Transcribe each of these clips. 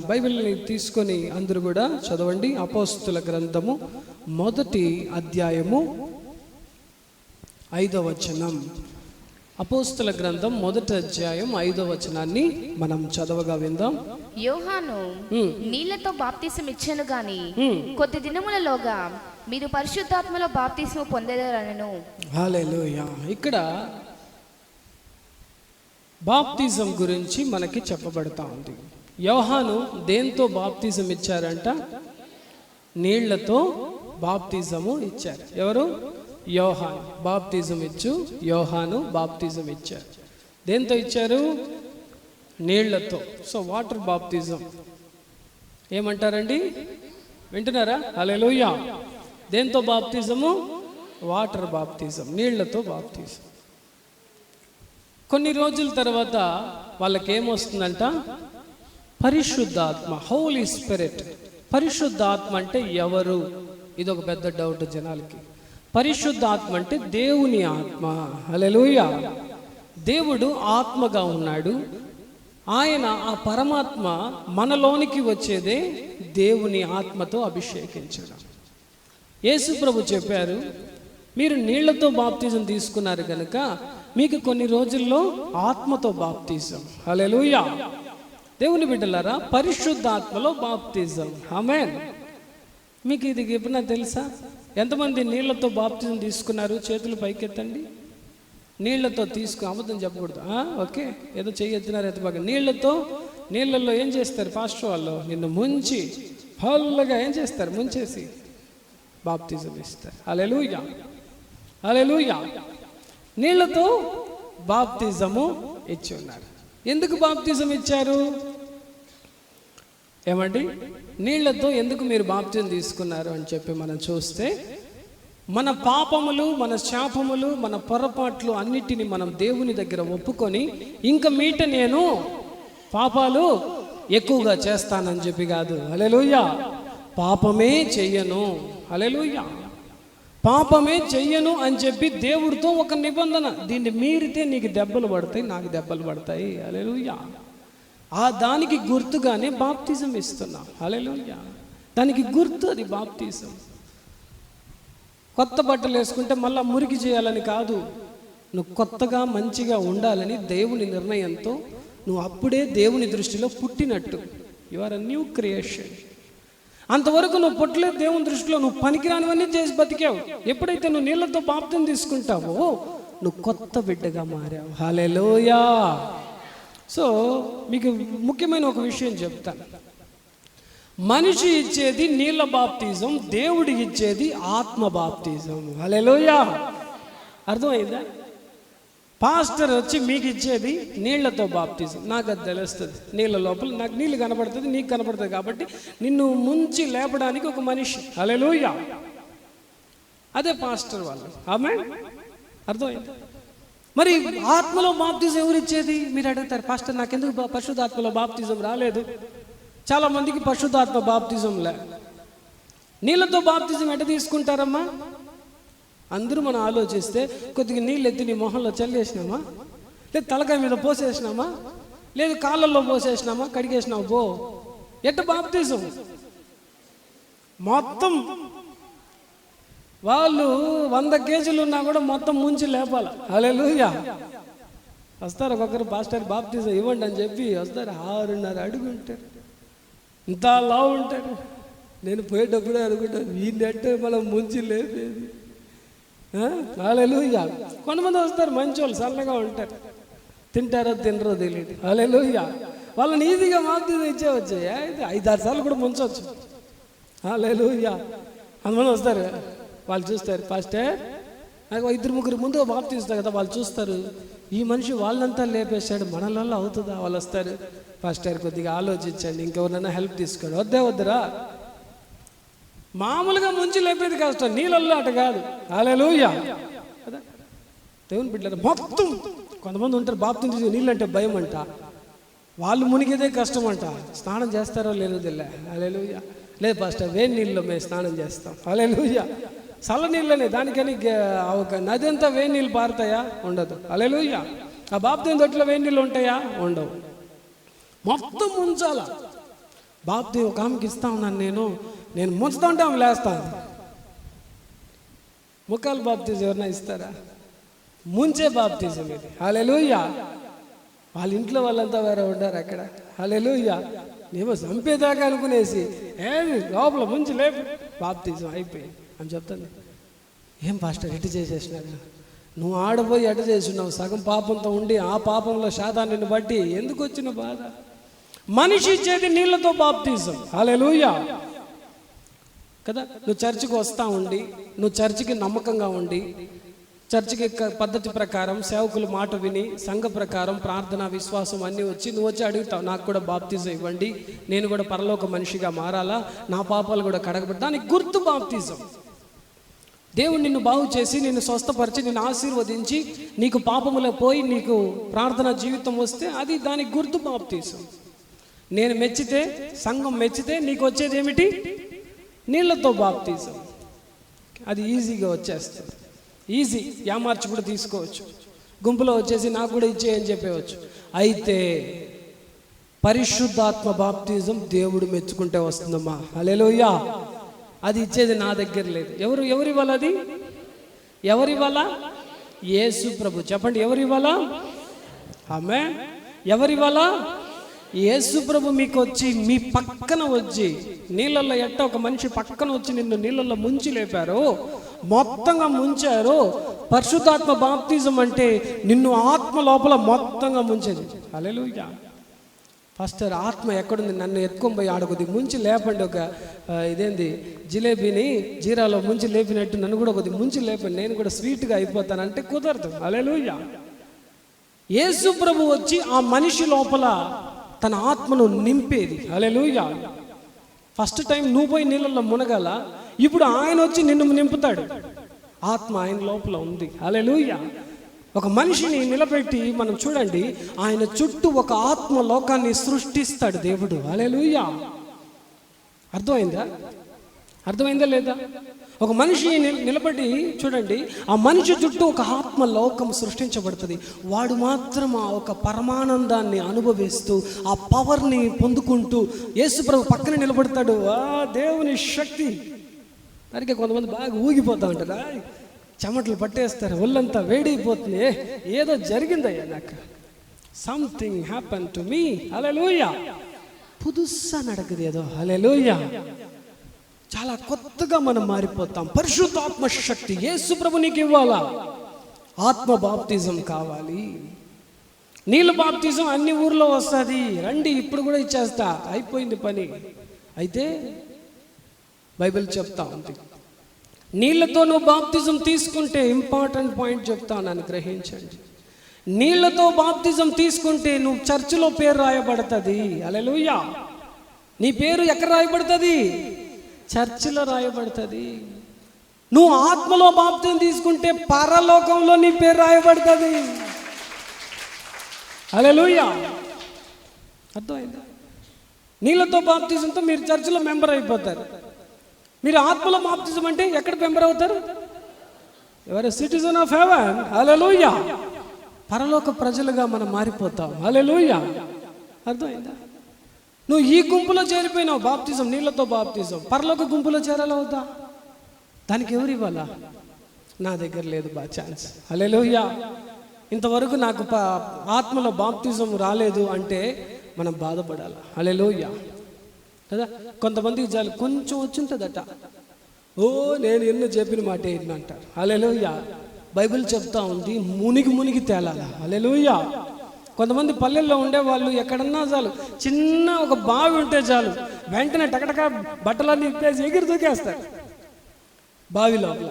బైబిల్ని తీసుకొని అందరూ కూడా చదవండి. అపోస్తుల గ్రంథము 1వ అధ్యాయము 5వ వచనం. అపోస్తుల గ్రంథం 1వ అధ్యాయం 5వ వచనాన్ని మనం చదవగా విందాం. యోహాను నీళ్లతో బాప్తిసం ఇచ్చాను గాని కొద్ది దినములలోగా మీరు పరిశుద్ధాత్మలో బాప్తిసం పొందేదరనెను. హల్లెలూయా. ఇక్కడ బాప్తిజం గురించి మనకి చెప్పబడతా ఉంది. యోహాను దేంతో బాప్తిజం ఇచ్చారంట? నీళ్లతో బాప్తిజము ఇచ్చారు. ఎవరు? యోహాను. బాప్తిజం యోహాను బాప్తిజం ఇచ్చారు. దేంతో ఇచ్చారు? నీళ్లతో. సో వాటర్ బాప్తిజం ఏమంటారండి? వింటున్నారా? హల్లెలూయా. దేంతో బాప్తిజము? వాటర్ బాప్తిజం, నీళ్లతో బాప్తిజం. కొన్ని రోజుల తర్వాత వాళ్ళకి ఏమొస్తుందంట? పరిశుద్ధాత్మ, హోలీ స్పిరిట్. పరిశుద్ధాత్మ అంటే ఎవరు? ఇది ఒక పెద్ద డౌట్ జనాలకి. పరిశుద్ధాత్మ అంటే దేవుని ఆత్మ. హల్లెలూయా. దేవుడు ఆత్మగా ఉన్నాడు. ఆయన, ఆ పరమాత్మ మనలోనికి వచ్చేదే దేవుని ఆత్మతో అభిషేకించడం. యేసు ప్రభు చెప్పారు, మీరు నీళ్లతో బాప్తిజం తీసుకున్నారు కనుక మీకు కొన్ని రోజుల్లో ఆత్మతో బాప్తిజం. హల్లెలూయా. దేవుని బిడ్డలారా, పరిశుద్ధాత్మలో బాప్తిజం. ఆమేన్. మీకు ఇది ఎప్పుడైనా తెలుసా? ఎంతమంది నీళ్లతో బాప్తిజం తీసుకున్నారు? చేతులు పైకెత్తండి. నీళ్లతో అబద్ధం చెప్పకూడదు. ఓకే, ఏదో చెయ్యెత్తినారు ఎత్తబాగా. నీళ్ళల్లో ఏం చేస్తారు? పాస్టర్ వాళ్ళు నిన్ను ముంచి ఫుల్గా ఏం చేస్తారు? ముంచేసి బాప్తిజం ఇస్తారు. హల్లెలూయా, హల్లెలూయా. నీళ్లతో బాప్తిజము ఇచ్చి ఉన్నారు. ఎందుకు బాప్తిజం ఇచ్చారు? ఏమండి, నీళ్లతో ఎందుకు మీరు బాప్తిజం తీసుకున్నారు అని చెప్పి మనం చూస్తే, మన పాపములు, మన శాపములు, మన పొరపాట్లు అన్నిటిని మనం దేవుని దగ్గర ఒప్పుకొని, ఇంక మీట నేను పాపాలు ఎక్కువగా చేస్తానని చెప్పి కాదు. హల్లెలూయా. పాపమే చెయ్యను. హల్లెలూయా. పాపమే చెయ్యను అని చెప్పి దేవుడితో ఒక నిబంధన. దీన్ని మీరితే నీకు దెబ్బలు పడతాయి, నాకు దెబ్బలు పడతాయి. హల్లెలూయా. ఆ దానికి గుర్తుగానే బాప్తిజం ఇస్తున్నాం. హల్లెలూయా. దానికి గుర్తు అది బాప్తిజం. కొత్త బట్టలు వేసుకుంటే మళ్ళీ మురికి చేయాలని కాదు. నువ్వు కొత్తగా మంచిగా ఉండాలని దేవుని నిర్ణయంతో నువ్వు అప్పుడే దేవుని దృష్టిలో పుట్టినట్టు. You are a new creation. అంతవరకు నువ్వు పుట్టలేదు. దేవుని దృష్టిలో నువ్వు పనికిరానివన్నీ చేసి బతికావు. ఎప్పుడైతే నువ్వు నీళ్లతో బాప్తిజం తీసుకుంటావో నువ్వు కొత్త బిడ్డగా మారావు. హల్లెలూయా. సో మీకు ముఖ్యమైన ఒక విషయం చెప్తాను. మనిషి ఇచ్చేది నీళ్ళ బాప్తిజం, దేవుడు ఇచ్చేది ఆత్మ బాప్తిజం. హల్లెలూయా. అర్థమైందా? పాస్టర్ వచ్చి మీకు ఇచ్చేది నీళ్లతో బాప్తిజం. నాకు అది తెలుస్తుంది. నీళ్ళ లోపల నాకు నీళ్ళు కనపడుతుంది, నీకు కనపడుతుంది. కాబట్టి నిన్ను ముంచి లేపడానికి ఒక మనిషి. హల్లెలూయా. అదే పాస్టర్ వాళ్ళు. ఆమేన్. అర్థమైంది? మరి ఆత్మలో బాప్తిజం ఎవరు ఇచ్చేది? మీరు అడుగుతారు, పాస్టర్ నాకెందుకు పరిశుద్ధాత్మలో బాప్తిజం రాలేదు? చాలా మందికి పరిశుద్ధాత్మ బాప్తిజం లే. నీళ్ళతో బాప్తిజం ఎట తీసుకుంటారమ్మా? అందరూ మనం ఆలోచిస్తే, కొద్దిగా నీళ్ళు ఎత్తి నీ మొహంలో చల్లేసినామా, లేదు తలకాయ మీద పోసేసినామా, లేదు కాళ్ళల్లో పోసేసినామా, కడిగేసినావు పో. ఎట్ట బాప్తిజం? మొత్తం వాళ్ళు 100 కేజీలు ఉన్నా కూడా మొత్తం ముంచి లేపాల. హల్లెలూయా. వస్తారు ఒక్కొక్కరు, పాస్టర్ బాప్తిజం ఇవ్వండి అని చెప్పి వస్తారు. 6.5 అడుగు ఉంటారు, ఇంత లావు ఉంటారు. నేను పోయేటప్పుడే అనుకుంటాను, వీళ్ళంటే మనం ముంచి లేపేది. హల్లెలూయా. కొంతమంది వస్తారు మంచోళ్ళు, సన్నగా ఉంటారు, తింటారో తినరో తెలియదు. హల్లెలూయా. వాళ్ళని ఈజీగా బాప్తిజం ఇచ్చేవచ్చు. 5-6 సార్లు కూడా ముంచవచ్చు. హల్లెలూయా. కొంతమంది వస్తారు, వాళ్ళు చూస్తారు, పాస్టర్ నాకు 2-3 ముందు బాప్తిస్తారు కదా, వాళ్ళు చూస్తారు, ఈ మనిషి వాళ్ళంతా లేపేశాడు, మనలలో అవుతుందా? వాళ్ళు వస్తారు, పాస్టర్ కొద్దిగా ఆలోచించండి, ఇంకెవరైనా హెల్ప్ తీసుకోండి. వద్దురా, మామూలుగా ముంచి లేపేది కష్టం, నీళ్ళల్లో అట కాదు. హల్లెలూయా. కదా దేవుని బిడ్డలారా, మొత్తం కొంతమంది ఉంటారు బాప్తిజం నీళ్ళంటే భయం అంట, వాళ్ళు మునిగేదే కష్టం అంట. స్నానం చేస్తారో లేదో తెలియదు. హల్లెలూయా. లేదు పాస్టర్, వేడి నీళ్ళలో మేము స్నానం చేస్తాం. హల్లెలూయా. చల్ల నీళ్ళనే, దానికని ఒక నది అంతా వేడి నీళ్ళు పారుతాయా? ఉండదు. హల్లెలూయా. ఆ బాప్తిజం తొట్టిలో వేడి నీళ్ళు ఉంటాయా? ఉండవు. మొత్తం ఉంచాల. బాప్తి ఒక ఆమెకి ఇస్తా ఉన్నాను నేను ముంచుతా ఉంటే ఆమె లేస్తాను. ముఖాలు బాప్తిజం ఎవరైనా ఇస్తారా? ముంచే బాప్తిజం ఇది. హల్లెలూయా. వాళ్ళ ఇంట్లో వాళ్ళంతా వేరే ఉండారు అక్కడ. హల్లెలూయా. ఏమో చంపేదాకా అనుకునేసి ఏమి లోపల ముంచి లేపు బాప్తిజం అయిపోయింది అని చెప్తాను. ఏం పాస్టర్ ఎటు చేసేసినారు? నువ్వు ఆడపోయి ఎట చేస్తున్నావు, సగం పాపంతో ఉండి ఆ పాపంలో శాతాన్ని బట్టి ఎందుకు వచ్చిన బాధ? మనిషి ఇచ్చేది నీళ్లతో బాప్తిజం. హల్లెలూయా కదా. నువ్వు చర్చికి వస్తూ ఉండి, నువ్వు చర్చికి నమ్మకంగా ఉండి, చర్చికి పద్ధతి ప్రకారం సేవకుల మాట విని, సంఘ ప్రకారం ప్రార్థన విశ్వాసం అన్నీ వచ్చి నువ్వు వచ్చి అడుగుతావు, నాకు కూడా బాప్తిజం ఇవ్వండి, నేను కూడా పరలోక మనిషిగా మారాలా, నా పాపాలు కూడా కడగబడి. దానికి గుర్తు బాప్తిజం. దేవుడు నిన్ను బాగు చేసి, నిన్ను స్వస్థపరిచి, నిన్ను ఆశీర్వదించి, నీకు పాపములో పోయి నీకు ప్రార్థన జీవితం వస్తే అది దానికి గుర్తు బాప్తిజం. నేను మెచ్చితే, సంఘం మెచ్చితే నీకు వచ్చేది ఏమిటి? నీళ్లతో బాప్తిజం. అది ఈజీగా వచ్చేస్తుంది. ఈజీ, యామార్చి కూడా తీసుకోవచ్చు. గుంపులో వచ్చేసి నాకు కూడా ఇచ్చేయని చెప్పవచ్చు. అయితే పరిశుద్ధాత్మ బాప్తిజం దేవుడు మెచ్చుకుంటే వస్తుందమ్మా. హల్లెలూయా. అది ఇచ్చేది నా దగ్గర లేదు. ఎవరివ్వాల? అది ఎవరివ్వాల? యేసు ప్రభు. చెప్పండి, ఎవరివ్వాలా? ఆమేన్. ఎవరివ్వాలా? యేసు ప్రభు మీకు వచ్చి, మీ పక్కన వచ్చి, నీళ్ళల్లో ఎట్ట ఒక మనిషి పక్కన వచ్చి నిన్ను నీళ్ళల్లో ముంచి లేపారు, మొత్తంగా ముంచారు. పరిశుద్ధాత్మ బాప్తిజం అంటే నిన్ను ఆత్మ లోపల మొత్తంగా ముంచేది. హల్లెలూయా. పాస్టర్ ఆత్మ ఎక్కడుంది? నన్ను ఎత్తుకొని పోయి ఆడకొద్ది ముంచి లేపండి. ఒక ఇదేంది జిలేబీని జీరాలో ముంచి లేపినట్టు నన్ను కూడా కొద్ది ముంచి లేపండి, నేను కూడా స్వీట్గా అయిపోతానంటే కుదరదు. హల్లెలూయా. యేసు ప్రభు వచ్చి ఆ మనిషి లోపల తన ఆత్మను నింపేది. హల్లెలూయా. ఫస్ట్ టైం నువ్వు పోయి నీళ్ళల్లో మునగాల, ఇప్పుడు ఆయన వచ్చి నిన్ను నింపుతాడు. ఆత్మ ఆయన లోపల ఉంది. హల్లెలూయా. ఒక మనిషిని నిలబెట్టి మనం చూడండి, ఆయన చుట్టూ ఒక ఆత్మ లోకాన్ని సృష్టిస్తాడు దేవుడు. హల్లెలూయా. అర్థమైందా లేదా? ఒక మనిషి నిలబడి చూడండి, ఆ మనిషి చుట్టూ ఒక ఆత్మ లోకం సృష్టించబడుతుంది. వాడు మాత్రం ఆ ఒక పరమానందాన్ని అనుభవిస్తూ, ఆ పవర్ని పొందుకుంటూ యేసుప్రభు పక్కన నిలబడతాడు. ఆ దేవుని శక్తి. దానికి కొంతమంది బాగా ఊగిపోతూ ఉంటారు, చెమటలు పట్టేస్తారు, ఒళ్ళంతా వేడైపోతుంది. ఏదో జరిగిందయ్యా నాకు, సంథింగ్ హ్యాపెన్ టు మీ. హల్లెలూయా. పుదుసా నడకది ఏదో. హల్లెలూయా. చాలా కొత్తగా మనం మారిపోతాం. పరిశుద్ధాత్మ శక్తి యేసు ప్రభు నీకు ఇవ్వాలా? ఆత్మ బాప్తిజం కావాలి. నీళ్ళ బాప్తిజం అన్ని ఊర్లో వస్తుంది. రండి, ఇప్పుడు కూడా ఇచ్చేస్తా, అయిపోయింది పని. అయితే బైబిల్ చెప్తా ఉంది, నీళ్లతో నువ్వు బాప్తిజం తీసుకుంటే, ఇంపార్టెంట్ పాయింట్ చెప్తాను, నన్ను గ్రహించండి. నీళ్లతో బాప్తిజం తీసుకుంటే నువ్వు చర్చిలో పేరు రాయబడుతుంది. హల్లెలూయా. నీ పేరు ఎక్కడ రాయబడుతుంది? చర్చిలో రాయబడుతుంది. నువ్వు ఆత్మలో బాప్తిజం తీసుకుంటే పరలోకంలో నీ పేరు రాయబడుతుంది. హల్లెలూయా. అర్థమైందా? నీళ్ళతో బాప్తిజంతో మీరు చర్చిలో మెంబర్ అయిపోతారు. మీరు ఆత్మలో బాప్తిజం అంటే ఎక్కడ మెంబర్ అవుతారు? ఎవరు? Citizen of heaven. హల్లెలూయా. పరలోక ప్రజలుగా మనం మారిపోతాం. హల్లెలూయా. అర్థమైందా? నువ్వు ఈ గుంపులో చేరిపోయినావు, బాప్తిజం, నీళ్ళతో బాప్తిజం. పరలోక గుంపులో చేరాలా వద్దా? దానికి ఎవరు ఇవ్వాలా? నా దగ్గర లేదు బా ఛాన్స్. హల్లెలూయా. ఇంతవరకు నాకు ఆత్మలో బాప్తిజం రాలేదు అంటే మనం బాధపడాలి. హల్లెలూయా కదా. కొంతమందికి చాలు కొంచెం వచ్చింటుందట, ఓ నేను ఎన్నో చెప్పిన మాట ఏంటంటారు. హల్లెలూయా. బైబిల్ చెప్తా ఉంది, మునిగి తేలాల. హల్లెలూయా. కొంతమంది పల్లెల్లో ఉండే వాళ్ళు ఎక్కడన్నా చాలు, చిన్న ఒక బావి ఉంటే చాలు, వెంటనే టకటక బట్టలన్నీ ఇప్పేసి ఎగిరి దూకేస్తారు బావి లోపల.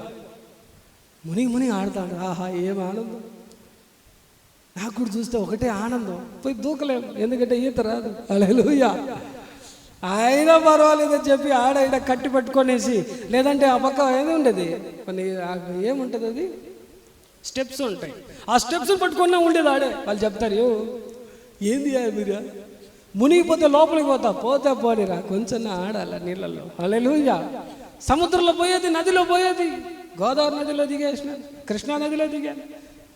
మునిగి ఆడతాడు. ఆహా, ఏం ఆనందం! నాకు కూడా చూస్తే ఒకటే ఆనందం. పోయి దూకలేము, ఎందుకంటే ఈత రాదు. హల్లెలూయా. అయినా పర్వాలేదని చెప్పి ఆడ కట్టి పట్టుకొనేసి, లేదంటే ఆ పక్క ఏది ఉండేది, కొన్ని ఏముంటుంది, అది స్టెప్స్ ఉంటాయి, ఆ స్టెప్స్ పట్టుకున్నా ఉండేది ఆడే. వాళ్ళు చెప్తారు, ఏంది మీరు మునిగిపోతే లోపలికి పోతే పోనీరా, కొంచెం ఆడాల నీళ్ళల్లో. హల్లెలూయా. సముద్రంలో పోయేది, నదిలో పోయేది, గోదావరి నదిలో దిగేసిన, కృష్ణా నదిలో దిగాను,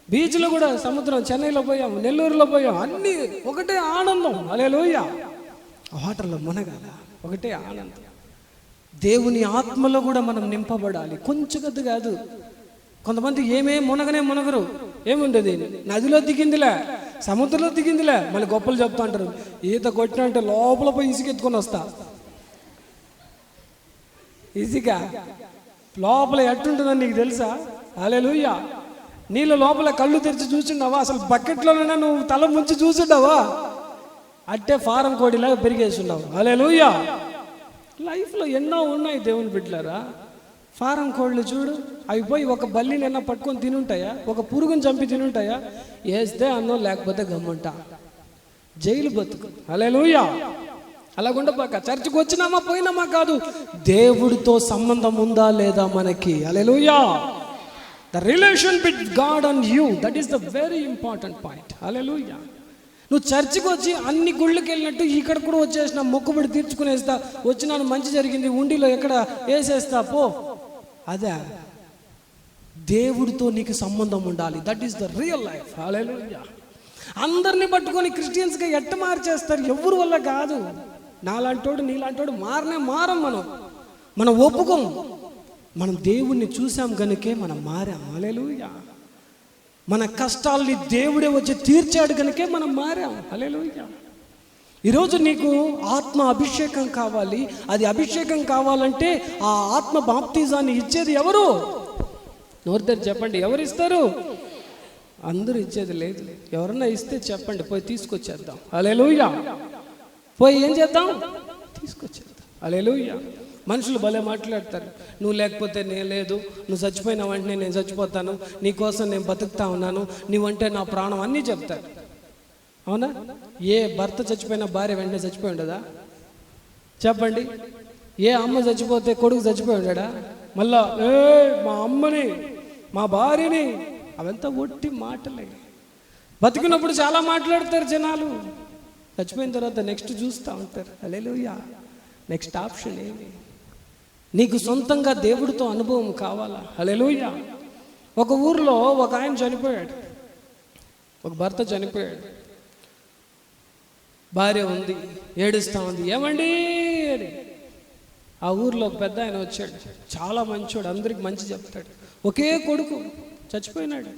బీచ్లో కూడా, సముద్రం, చెన్నైలో పోయాము, నెల్లూరులో పోయాము, అన్నీ ఒకటే ఆనందం. హల్లెలూయా. వాటర్లో మునగాల, ఒకటే ఆనందం. దేవుని ఆత్మలో కూడా మనం నింపబడాలి. కొంచెం కొద్ది కాదు. కొంతమంది మునగరు. ఏముండదు, నదిలో దిగిందిలే, సముద్రంలో దిగిందిలే, మళ్ళీ గొప్పలు చెప్తా అంటారు. ఈత కొట్టినంటే లోపల పోయి ఇసుకెత్తుకొని వస్తా. ఇసుక లోపల ఎట్టుంటుందని నీకు తెలుసా? హల్లెలూయా. నీళ్ళ లోపల కళ్ళు తెరిచి చూసిండావా? అసలు బకెట్లోనైనా నువ్వు తల ముంచి చూసిండావా? అట్టే ఫారం కోడిలాగా పెరిగేసిండావు. హల్లెలూయా. లైఫ్లో ఎన్నో ఉన్నాయి దేవుని బిడ్డలారా. ఫారం కోళ్ళు చూడు, అవి పోయి ఒక బల్లిని ఎన్న పట్టుకొని తినుంటాయా? ఒక పురుగుని చంపి తినుంటాయా? వేస్తే అన్నం, లేకపోతే గమ్మంట. జైలు బతుకు. హల్లెలూయా. అలాగుండబాక. చర్చికి వచ్చినామా పోయినామా కాదు, దేవుడితో సంబంధం ఉందా లేదా మనకి. Hallelujah. The relation with God and you, that is the very important point. Hallelujah. నువ్వు చర్చికి వచ్చి అన్ని గుళ్ళకి వెళ్ళినట్టు ఇక్కడ కూడా వచ్చేసిన, మొక్కుబడి తీర్చుకునేస్తా, వచ్చినాను మంచి జరిగింది, ఉండిలో ఎక్కడ వేసేస్తా పో. అదే దేవుడితో నీకు సంబంధం ఉండాలి. That is the real life. Hallelujah. అందరినీ పట్టుకొని క్రిస్టియన్స్గా ఎట్ట మార్చేస్తారు? ఎవరి వల్ల కాదు. నాలాంటోడు నీలాంటోడు మారం. మనం ఒప్పుకోం. మనం దేవుణ్ణి చూసాం కనుకే మనం మారాం. హల్లెలూయా. మన కష్టాల్ని దేవుడే వచ్చి తీర్చాడు కనుకే మనం మారాం. హల్లెలూయా. ఈరోజు నీకు ఆత్మ అభిషేకం కావాలి. అది అభిషేకం కావాలంటే ఆ ఆత్మ బాప్తిజాన్ని ఇచ్చేది ఎవరు? నోరు చెప్పండి, ఎవరు ఇస్తారు? అందరూ ఇచ్చేది లేదు. ఎవరన్నా ఇస్తే చెప్పండి, పోయి తీసుకొచ్చేద్దాం. హల్లెలూయా. పోయి ఏం చేద్దాం? తీసుకొచ్చేద్దాం. హల్లెలూయా. మనుషులు భలే మాట్లాడతారు. నువ్వు లేకపోతే నేను లేదు, నువ్వు చచ్చిపోయిన వెంటనే నేను చచ్చిపోతాను, నీకోసం నేను బతుకుతా ఉన్నాను, నువ్వంటే నా ప్రాణం, అన్నీ చెప్తారు. అవునా? ఏ భర్త చచ్చిపోయిన భార్య వెంటనే చచ్చిపోయి ఉండదా? చెప్పండి. ఏ అమ్మ చచ్చిపోతే కొడుకు చచ్చిపోయి ఉండడా? మళ్ళా మా అమ్మని, మా భార్యని, అవంతా ఒట్టి మాటలే. బతికినప్పుడు చాలా మాట్లాడతారు జనాలు, చచ్చిపోయిన తర్వాత నెక్స్ట్ చూస్తూ ఉంటారు. హల్లెలూయా. నెక్స్ట్ ఆప్షన్ ఏమి? నీకు సొంతంగా దేవుడితో అనుభవం కావాలా? హల్లెలూయా. ఒక ఊర్లో ఒక ఆయన చనిపోయాడు, ఒక భర్త చనిపోయాడు. భార్య ఉంది, ఏడుస్తూ ఉంది. ఏమండి అని ఆ ఊర్లో ఒక పెద్ద ఆయన వచ్చాడు. చాలా మంచోడు, అందరికి మంచి చెప్తాడు. ఒకే కొడుకు చచ్చిపోయినాడు,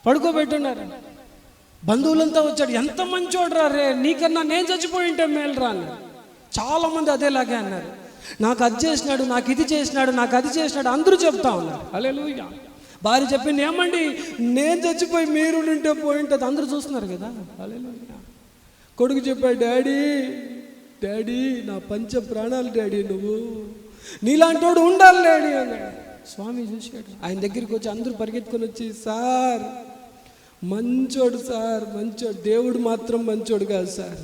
పడుకోబెట్టున్నారు. బంధువులంతా వచ్చాడు. ఎంత మంచోడు రా రే, నీకన్నా నేను చచ్చిపోయి ఉంటే మేలు రా అన్నారు. చాలామంది అదేలాగే అన్నారు. నాకు అది చేసినాడు, నాకు ఇది చేసినాడు, నాకు అది చేసినాడు, అందరూ చెప్తా ఉన్నారు. హల్లెలూయా. భార్య చెప్పింది, ఏమండి నేను చచ్చిపోయి మీరు ఉంటే పోయి ఉంటుంది, అందరూ చూస్తున్నారు కదా. హల్లెలూయా. కొడుకు చెప్పాడు, డాడీ నా పంచ ప్రాణాలు డాడీ, నువ్వు నీలాంటోడు ఉండాలి డాడీ అన్నాడు. స్వామి చూశాడు. ఆయన దగ్గరికి వచ్చి అందరూ పరిగెత్తుకొని వచ్చి, సార్ మంచోడు సార్, మంచోడు, దేవుడు మాత్రం మంచోడు కాదు సార్,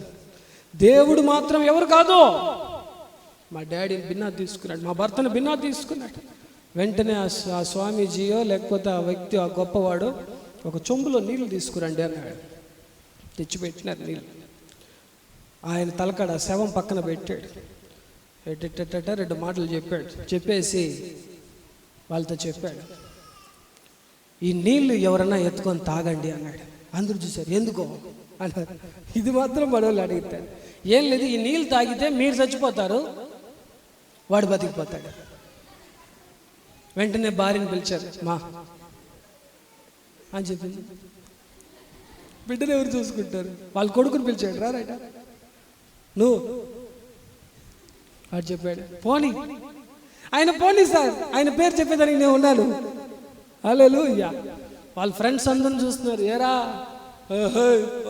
దేవుడు మాత్రం ఎవరు కాదు. మా డాడీని బిన్నా తీసుకున్నాడు, మా భర్తను బిన్నా తీసుకున్నాడు. వెంటనే ఆ స్వామీజీయో లేకపోతే ఆ వ్యక్తి, ఆ గొప్పవాడు, ఒక చెంబులో నీళ్ళు తీసుకురండి అన్నాడు. తెచ్చిపెట్టినారు నీళ్ళు. ఆయన తలకాడ శవం పక్కన పెట్టాడు. ఎట్టెట్ట 2 మాటలు చెప్పాడు. చెప్పేసి వాళ్ళతో చెప్పాడు, ఈ నీళ్లు ఎవరన్నా ఎత్తుకొని తాగండి అన్నాడు. అందరూ చూశారు. ఎందుకో అన్నారు. ఇది మాత్రం మనోళ్ళు అడుగుతాడు. ఏం లేదు, ఈ నీళ్ళు తాగితే మీరు చచ్చిపోతారు, వాడు బతికిపోతాడు. వెంటనే భార్యని పిలిచారు. మా అని చెప్పింది. బిడ్డను ఎవరు చూసుకుంటారు? వాళ్ళ కొడుకుని పిలిచాడు. రైట నువ్వు వాడు చెప్పాడు, పోనీ. ఆయన పోనీ సార్, ఆయన పేరు చెప్పేదానికి నేను ఉన్నాను. హల్లెలూయా. వాళ్ళ ఫ్రెండ్స్ అందరూ చూస్తున్నారు. ఏరా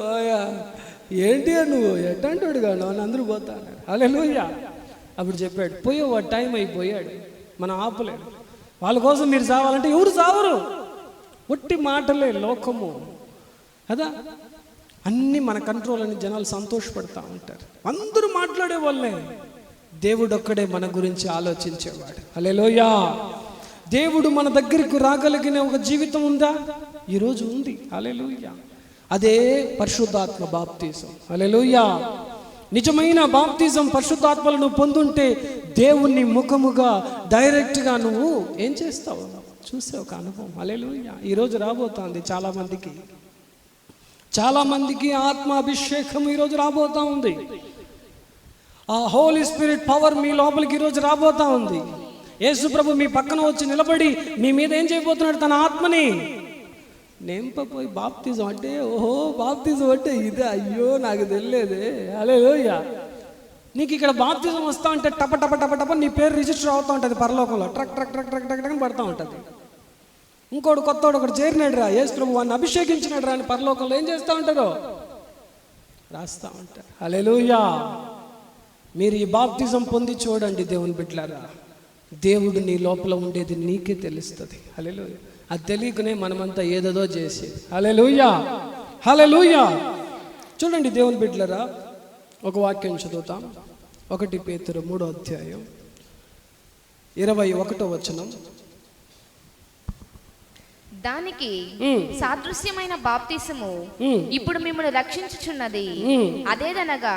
ఓయా ఏంటి నువ్వు ఎట్టంటాడు కాదు అని అందరూ పోతా అన్నారు. హల్లెలూయా. అప్పుడు చెప్పాడు, వాడు టైం అయిపోయాడు, మనం ఆపలేడు. వాళ్ళ కోసం మీరు సావాలంటే ఎవరు సావరు. ఒట్టి మాటలే లోకము కదా. అన్నీ మన కంట్రోల్ అని జనాలు సంతోషపడతా ఉంటారు. అందరూ మాట్లాడే వాళ్ళే. దేవుడు ఒక్కడే మన గురించి ఆలోచించేవాడు. హల్లెలూయా. దేవుడు మన దగ్గరికి రాగలిగిన ఒక జీవితం ఉందా? ఈరోజు ఉంది. హల్లెలూయా. అదే పరిశుద్ధాత్మ బాప్తిజం. హల్లెలూయా. నిజమైన బాప్తిజం పరిశుద్ధాత్మలను పొందుంటే దేవుణ్ణి ముఖముగా డైరెక్ట్గా నువ్వు ఏం చేస్తావు? చూసే ఒక అనుభవం. హల్లెలూయా. ఈరోజు రాబోతోంది చాలా మందికి ఆత్మ అభిషేకం ఈరోజు రాబోతా ఉంది. ఆ హోలీ స్పిరిట్ పవర్ మీ లోపలికి ఈరోజు రాబోతా ఉంది. యేసు ప్రభు మీ పక్కన వచ్చి నిలబడి మీ మీద ఏం చేయబోతున్నాడు? తన ఆత్మని నింపపోయి బాప్తిజం అంటే, ఓహో బాప్తిజం అంటే ఇదే, అయ్యో నాకు తెలియదే. హల్లెలూయా. నీకు ఇక్కడ బాప్తిజం వస్తూ ఉంటే టప టప టప టప నీ పేరు రిజిస్టర్ అవుతూ ఉంటుంది పరలోకంలో. Truck truck truck truck truck truck పడుతూ ఉంటుంది. ఇంకోటి కొత్తోడు ఒకటి చేరినాడు రా, యేసు ప్రభు వాడిని అభిషేకించినాడు రా అని పరలోకంలో ఏం చేస్తూ ఉంటారు? రాస్తూ ఉంటారు. హల్లెలూయా. మీరు ఈ బాప్తిజం పొంది చూడండి దేవుని బిడ్డలారా, దేవుడు నీ లోపల ఉండేది నీకే తెలుస్తుంది. హల్లెలూయా. అది తెలియకనే మనమంతా ఏదేదో చేసి. హల్లెలూయా, హల్లెలూయా. చూడండి దేవుని బిడ్డలారా, ఒక వాక్యం చదువుతాం. 1 పేతురు 3వ అధ్యాయం 21వ వచనం. దానికి సాదృశ్యమైన బాప్తిసము ఇప్పుడు మిమ్మల్ని రక్షించుచున్నది. అదేదనగా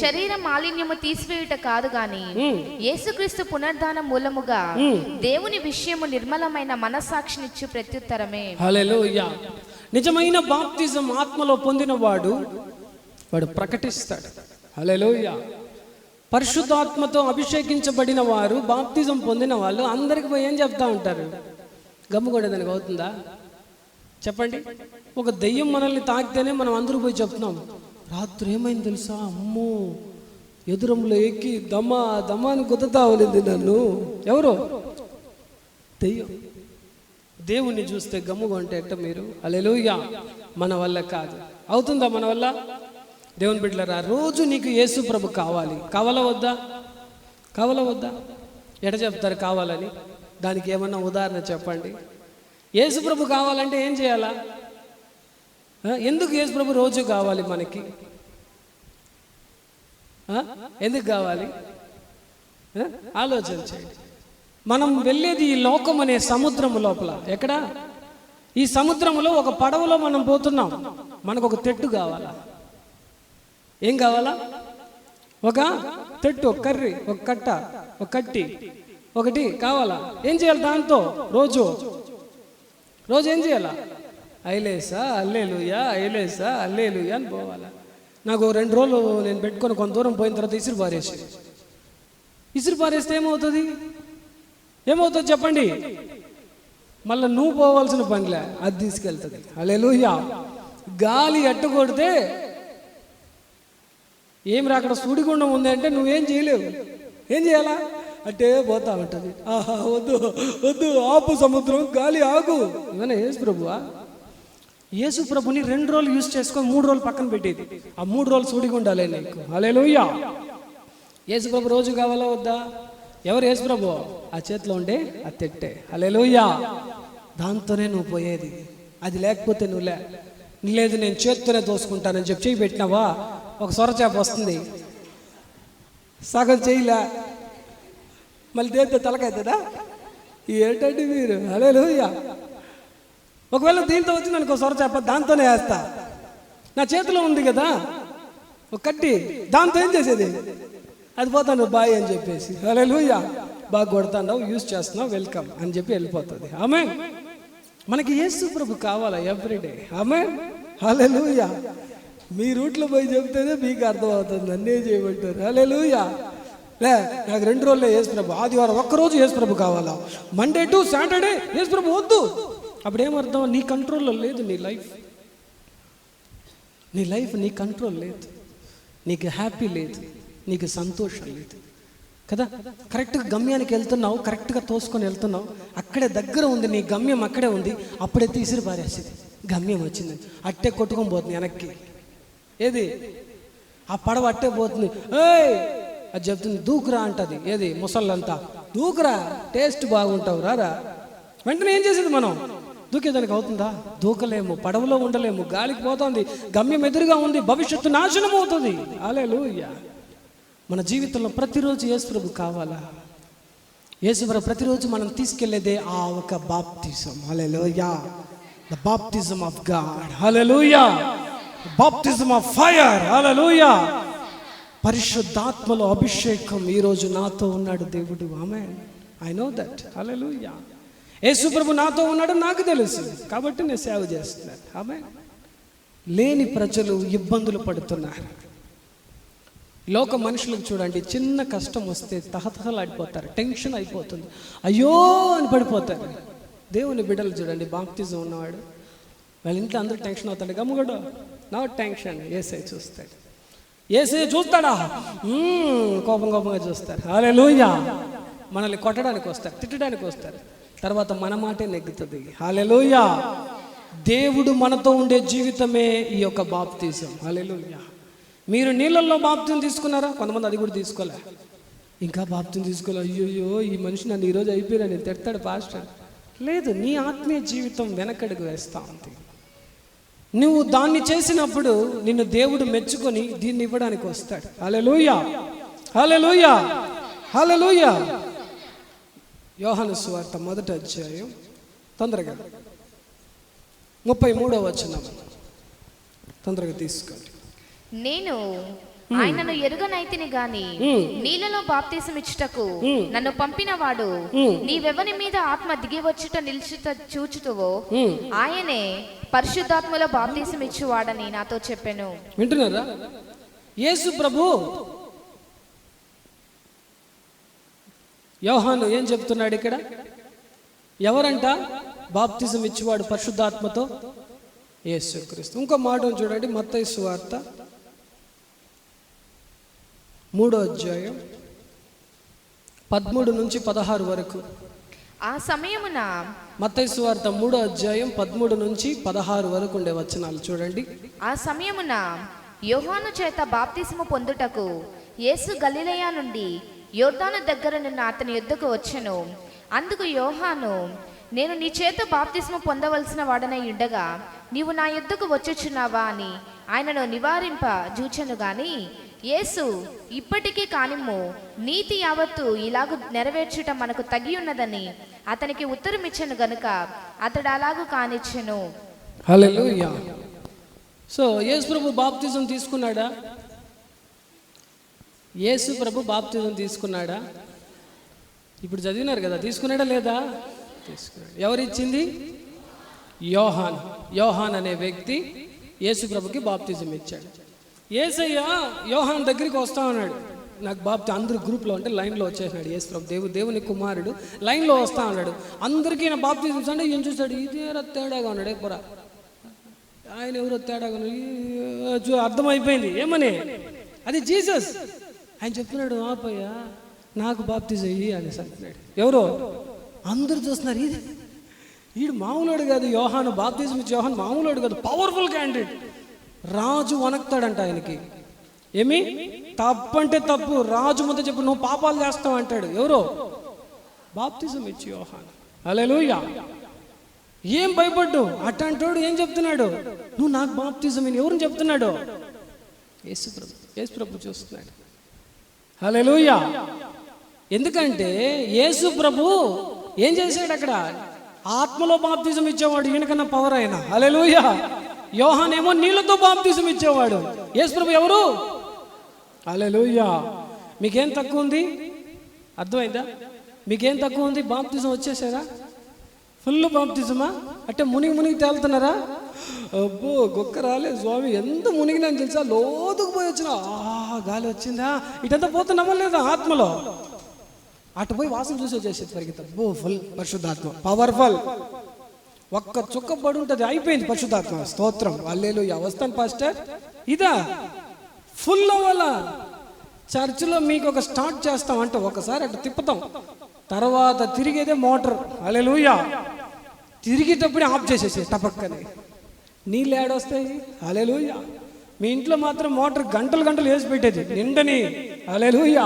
శరీర మాలిన్యము తీసివేయుట కాదు గాని యేసుక్రీస్తు పునరుద్ధాన మూలముగా దేవుని విషయము నిర్మలమైన మనస్సాక్షినిచ్చు ప్రత్యుత్తరమే. హల్లెలూయా. నిజమైన బాప్తిజం ఆత్మలో పొందిన వాడు ప్రకటిస్తాడు. హల్లెలూయా. పరిశుద్ధాత్మతో అభిషేకించబడిన వారు, బాప్తిజం పొందిన వాళ్ళు అందరికి పోయి ఏం చెప్తా ఉంటారు? గమ్ముకొడేదానికి అవుతుందా? చెప్పండి. ఒక దెయ్యం మనల్ని తాకితేనే మనం అందరూ పోయి చెప్తున్నాం, రాత్రి ఏమైంది తెలుసా, అమ్మో ఎదురంలో ఎక్కి దమా దమాని గుద్దతా ఉన్నది నన్ను. ఎవరు? దెయ్యం. దేవుణ్ణి చూస్తే గమ్ముకుంటే ఎట్ట మీరు? హల్లెలూయా. మన వల్ల కాదు. అవుతుందా మన వల్ల? దేవుని బిడ్డలారా, రోజు నీకు యేసు ప్రభు కావాలి. కావాలా వద్దా? కావాలా వద్దా? ఎట చెప్తారు కావాలని? దానికి ఏమన్నా ఉదాహరణ చెప్పండి. యేసు ప్రభు కావాలంటే ఏం చేయాలా? ఎందుకు యేసు ప్రభు రోజు కావాలి మనకి? ఎందుకు కావాలి? ఆలోచన చేయండి. మనం వెళ్ళేది ఈ లోకం అనే సముద్రం లోపల. ఎక్కడ? ఈ సముద్రంలో ఒక పడవలో మనం పోతున్నాం. మనకు ఒక తెట్టు కావాలా? ఏం కావాలా? ఒక తెట్టు, ఒక కర్రీ, ఒక కట్ట, ఒక కట్టి, ఒకటి కావాలా? ఏం చేయాలి దాంతో? రోజు ఏం చేయాలా? ఐలేసా అల్లేలుయా, ఐలేసా అల్లేలుయా అని పోవాలా. నాకు 2 రోజులు నేను పెట్టుకొని కొంత దూరం పోయిన తర్వాత ఇసురు పారేస్తే ఏమవుతుంది? చెప్పండి. మళ్ళీ నువ్వు పోవాల్సిన పనిలే, అది తీసుకెళ్తుంది. హల్లెలూయా. గాలి అట్టు కొడితే ఏం అక్కడ సుడిగుండం ఉంది అంటే నువ్వేం చేయలేవు. ఏం చేయాలా? అంటే పోతా ఉంటుంది. ఆహా వద్దు వద్దు, ఆపు సముద్రం, గాలి ఆగు. ఇవన్నీ యేసు ప్రభువా? యేసు ప్రభుని 2 రోజులు యూజ్ చేసుకొని 3 రోజులు పక్కన పెట్టేది. ఆ 3 రోజులు సుడిగుండాలే నీకు. హల్లెలూయా. యేసు ప్రభు రోజు కావాలా వద్దా? ఎవరు యేసు ప్రభు? ఆ చేతిలో ఉండే ఆ తెట్టే. హల్లెలూయా. దాంతోనే నువ్వు పోయేది. అది లేకపోతే నువ్వు లేదు నేను చేత్తోనే దోసుకుంటానని చెప్పి చేయి పెట్టినావా, ఒక సొరచేప వస్తుంది, సగం చేయలే, మళ్ళీ దేంతో తలకవుతుందా? ఏంటండి మీరు? హల్లెలూయా. ఒకవేళ దీంతో వచ్చి నాకు సొరచేప, దాంతోనే వేస్తా. నా చేతిలో ఉంది కదా ఒక కట్టి, దాంతో ఏం చేసేది? అది పోతాను బాయ్ అని చెప్పేసి. హల్లెలూయా. బాగా కొడతాను, యూజ్ చేస్తున్నావు, వెల్కమ్ అని చెప్పి వెళ్ళిపోతుంది. ఆమేన్. మనకి యేసు ప్రభు కావాలా ఎవ్రీడే? ఆమేన్. హల్లెలూయా. మీ రూట్లో పోయి చెప్తేనే మీకు అర్థమవుతుంది, నన్నే చేయమంటారు. హల్లెలూయా. నాకు 2 రోజులే యేసు ప్రభు, ఆదివారం ఒక్కరోజు యేసు ప్రభు కావాలా, మండే టు సాటర్డే యేసు ప్రభు వద్దు. అప్పుడేమర్థం? నీ కంట్రోల్లో లేదు నీ లైఫ్. నీ కంట్రోల్ లేదు, నీకు హ్యాపీ లేదు, నీకు సంతోషం లేదు కదా. కరెక్ట్గా గమ్యానికి వెళ్తున్నావు, కరెక్ట్గా తోసుకొని వెళ్తున్నావు, అక్కడే దగ్గర ఉంది నీ గమ్యం, అక్కడే ఉంది. అప్పుడే తీసిరి పారేసేది, గమ్యం వచ్చింది, అట్టే కొట్టుకొని పోతుంది వెనక్కి. ఏది? ఆ పడవ అట్టే పోతుంది. ఏయ్ అది చెప్తుంది, దూకురా అంటది. ఏది? ముసళ్ళంతా దూకురా, టేస్ట్ బాగుంటావు రారా. వెంటనే ఏం చేసేది మనం? దూకేదానికి అవుతుందా? దూకలేము, పడవలో ఉండలేము, గాలికి పోతుంది, గమ్యం ఎదురుగా ఉంది, భవిష్యత్తు నాశనం అవుతుంది. హల్లెలూయా. మన జీవితంలో ప్రతిరోజు యేసు ప్రభు కావాలా? యేసు ప్రభు ప్రతిరోజు మనం తీసుకెళ్లేదే ఆ ఒక బాప్తిజం. హల్లెలూయా. ద బాప్తిజం ఆఫ్ గాడ్. హల్లెలూయా. బాప్తిజం ఆఫ్ ఫైర్. హల్లెలూయా. పరిశుద్ధాత్మలో అభిషేకం ఈరోజు నాతో ఉన్నాడు దేవుడు. Amen. I know that. Hallelujah. Yesu ప్రభు నాతో ఉన్నాడు నాకు తెలుసు, కాబట్టి నేను సేవ చేస్తున్నాను. ఆమేన్. లేని ప్రజలు ఇబ్బందులు పడుతున్నారు. లోక మనుషులకు చూడండి, చిన్న కష్టం వస్తే తహతహలాడిపోతారు, టెన్షన్ అయిపోతుంది, అయ్యో అని పడిపోతారు. దేవుని బిడ్డలు చూడండి, బాప్తిజం ఉన్నవాడు వాళ్ళ ఇంట్లో అందరూ టెన్షన్ అవుతాడు, గమ్ముగడు నా టెన్షన్. యేసయ్య చూస్తాడు. యేసయ్య చూస్తాడా? కోపంగా చూస్తారు. హల్లెలూయా. మనల్ని కొట్టడానికి వస్తారు, తిట్టడానికి వస్తారు, తర్వాత మన మాటే నెగ్గుతుంది. హల్లెలూయా. దేవుడు మనతో ఉండే జీవితమే ఈ యొక్క బాప్తిజం. హల్లెలూయా. మీరు నీళ్ళల్లో బాప్తిజం తీసుకున్నారా? కొంతమంది అది కూడా తీసుకోలే, ఇంకా బాప్తిజం తీసుకోలే. అయ్యో ఈ మనిషి నన్ను ఈరోజు అయిపోయినా నేను తిడతాడు పాస్టర్. లేదు, నీ ఆత్మీయ జీవితం వెనకడుగు వేస్తా ఉంది. నువ్వు దాన్ని చేసినప్పుడు నిన్ను దేవుడు మెచ్చుకొని దీన్ని ఇవ్వడానికి వస్తాడు. హల్లెలూయా, హల్లెలూయా, హల్లెలూయా. యోహాను సువార్త 1వ అధ్యాయం తొందరగా 33వ వచనం తొందరగా తీసుకోండి. నేను ఆయనను ఎరుగనైతిని గాని నీళ్ళలో బాప్తిసం ఇచ్చుటకు నన్ను పంపిన వాడు నీవెవని మీద ఆత్మ దిగి వచ్చుట నిలిచుట చూచుతువో ఆయనే పరిశుద్ధాత్మలో బాప్తిసం ఇచ్చువాడని నాతో చెప్పాను. వింటున్నారా? యేసు ప్రభు యోహాను ఏం చెప్తున్నాడు ఇక్కడ? ఎవరంట బాప్తిజం ఇచ్చేవాడు పరిశుద్ధాత్మతో? యేసుక్రీస్తు. ఇంకో మాట చూడండి, మత్తయి సువార్త 3వ అధ్యాయం 13 నుంచి 16 వరకు. ఆ సమయమున మత్తయి సువార్త 3వ అధ్యాయం 13 నుంచి 16 వరకు ఉండే వచనాలు చూడండి. ఆ సమయమున యోహాను చేత బాప్తిసము పొందుటకు యేసు గలిలయ నుండి యోర్దాను దగ్గరనున్న అతని యొద్దకు వచ్చెను. అందుకు యోహాను, నేను నీ చేత బాప్తిస్మ పొందవలసిన వాడనై ఉండగా నీవు నా యొద్దకు వచ్చుచున్నావా అని ఆయనను నివారింప జూచెను గాని యేసు, ఇప్పటికీ కానిమ్ము, నీతి యావత్తు ఇలాగు నెరవేర్చుట మనకు తగి ఉన్నదని అతనికి ఉత్తరమిచ్చెను గనుక అతడు అలాగూ కానిచ్చెను. హల్లెలూయా. సో యేసు ప్రభు బాప్తిజం తీసుకున్నాడా? యేసు ప్రభు బాప్తిజం తీసుకున్నాడా? ఇప్పుడు చదివినారు కదా, తీసుకున్నాడా లేదా? తీసుకున్నాడు. ఎవరిచ్చింది? యోహాన్. యోహాన్ అనే వ్యక్తి యేసు ప్రభుకి బాప్తిజం ఇచ్చాడు. యేసయ్య యోహాన్ దగ్గరికి వస్తా ఉన్నాడు, నాకు బాప్తి అందరు గ్రూప్లో అంటే లైన్లో వచ్చేసాడు. యేసు ప్రభు దేవుని కుమారుడు లైన్లో వస్తా ఉన్నాడు. అందరికీ నా బాప్తిజం అంటే ఏం చూస్తాడు, ఇది ఎవరో తేడాగా ఉన్నాడు, ఎప్పుడా ఆయన ఎవరో తేడాగా ఉన్నాడు. అర్థమైపోయింది ఏమని, అది జీసస్. ఆయన చెప్తున్నాడు, ఆపయ్యా నాకు బాప్తిజం అయ్యి అనేసి అంటున్నాడు. ఎవరో అందరూ చూస్తున్నారు, ఇది వీడు మామూలుడు కాదు. యోహాను బాప్తిజం ఇచ్చి యోహాను మామూలుడు కాదు, పవర్ఫుల్ క్యాండిడేట్. రాజు వణకుతాడంట ఆయనకి. ఏమి తప్పంటే తప్పు, రాజు ముందు చెప్పు నువ్వు పాపాలు చేస్తావు అంటాడు. ఎవరో బాప్తిజం ఇచ్చి యోహాను. హల్లెలూయా. ఏం భయపడ్డు అట్టంటోడు ఏం చెప్తున్నాడు, నువ్వు నాకు బాప్తిజం అని ఎవరిని చెప్తున్నాడు? యేసు ప్రభు. యేసు ప్రభు చూస్తున్నాడు. హల్లెలూయా. ఎందుకంటే యేసు ప్రభు ఏం చేశాడు అక్కడ? ఆత్మలో బాప్తిజం ఇచ్చేవాడు, ఈయనకన్నా పవర్ ఆయన. హల్లెలూయా. యోహాన్ ఏమో నీళ్ళతో బాప్తిజం ఇచ్చేవాడు. యేసు ప్రభు ఎవరు? హల్లెలూయా. మీకేం తక్కువ ఉంది? అర్థమైందా? మీకేం తక్కువ ఉంది? బాప్తిజం వచ్చేసారా? ఫుల్ బాప్తిజమా? అంటే మునిగి తేలుతున్నారా? అబ్బో గొక్క రాలే స్వామి, ఎంత మునిగినాను తెలుసా, లోతుకు పోయి వచ్చినా గాలి వచ్చిందా, ఇటంతా పోతున్నామా లేదా ఆత్మలో? అటు పోయి వాసన చూసి వచ్చేసేది పరిగెత్తాం. అబ్బో ఫుల్ పరిశుద్ధాత్మ, పవర్ఫుల్. ఒక్క చుక్క పడి ఉంటుంది, అయిపోయింది పరిశుద్ధాత్మ. స్తోత్రం, హల్లెలూయా. వస్తాను పాస్టర్. ఇదా ఫుల్ అవ్వాలా? చర్చిలో మీకు ఒక స్టార్ట్ చేస్తాం అంటే ఒకసారి అటు తిప్పుతాం, తర్వాత తిరిగేదే మోటార్. హల్లెలూయా. తిరిగేటప్పుడే ఆఫ్ చేసేసి టపక్కని. నీళ్ళు ఏడొస్తాయి? హల్లెలూయా. మీ ఇంట్లో మాత్రం మోటార్ గంటలు వేసి పెట్టేది నిండని. హల్లెలూయా.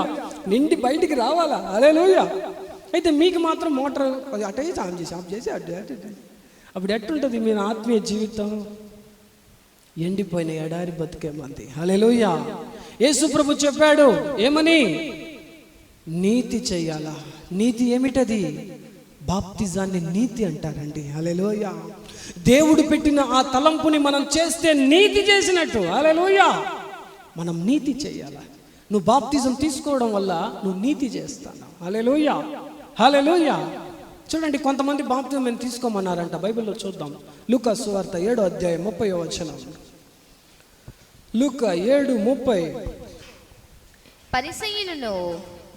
నిండి బయటికి రావాలా? హల్లెలూయా. అయితే మీకు మాత్రం మోటార్ అటే ఆఫ్ చేసి అప్పుడు ఎట్టుంటుంది మీ ఆత్మీయ జీవితం? ఎండిపోయిన ఎడారి బతుకే మంది. హల్లెలూయా. యేసు ప్రభు చెప్పాడు ఏమని? నీతి చెయ్యాలా. నీతి ఏమిటది? బాప్తిజాన్ని నీతి అంటారండి. హల్లెలూయా. దేవుడు పెట్టిన ఆ తలంపుని మనం చేస్తే నీతి చేసినట్టు. హల్లెలూయా. మనం నీతి చెయ్యాలా. నువ్వు బాప్తిజం తీసుకోవడం వల్ల నువ్వు నీతి చేస్తాను. హల్లెలూయా, హల్లెలూయా. చూడండి, కొంతమంది బాప్తిజం మేము తీసుకోమన్నారంట. బైబిల్లో చూద్దాం. లూకా సువార్త 7వ అధ్యాయం 30వ వచనం. లూకా 7:30. పరిసయ్యులను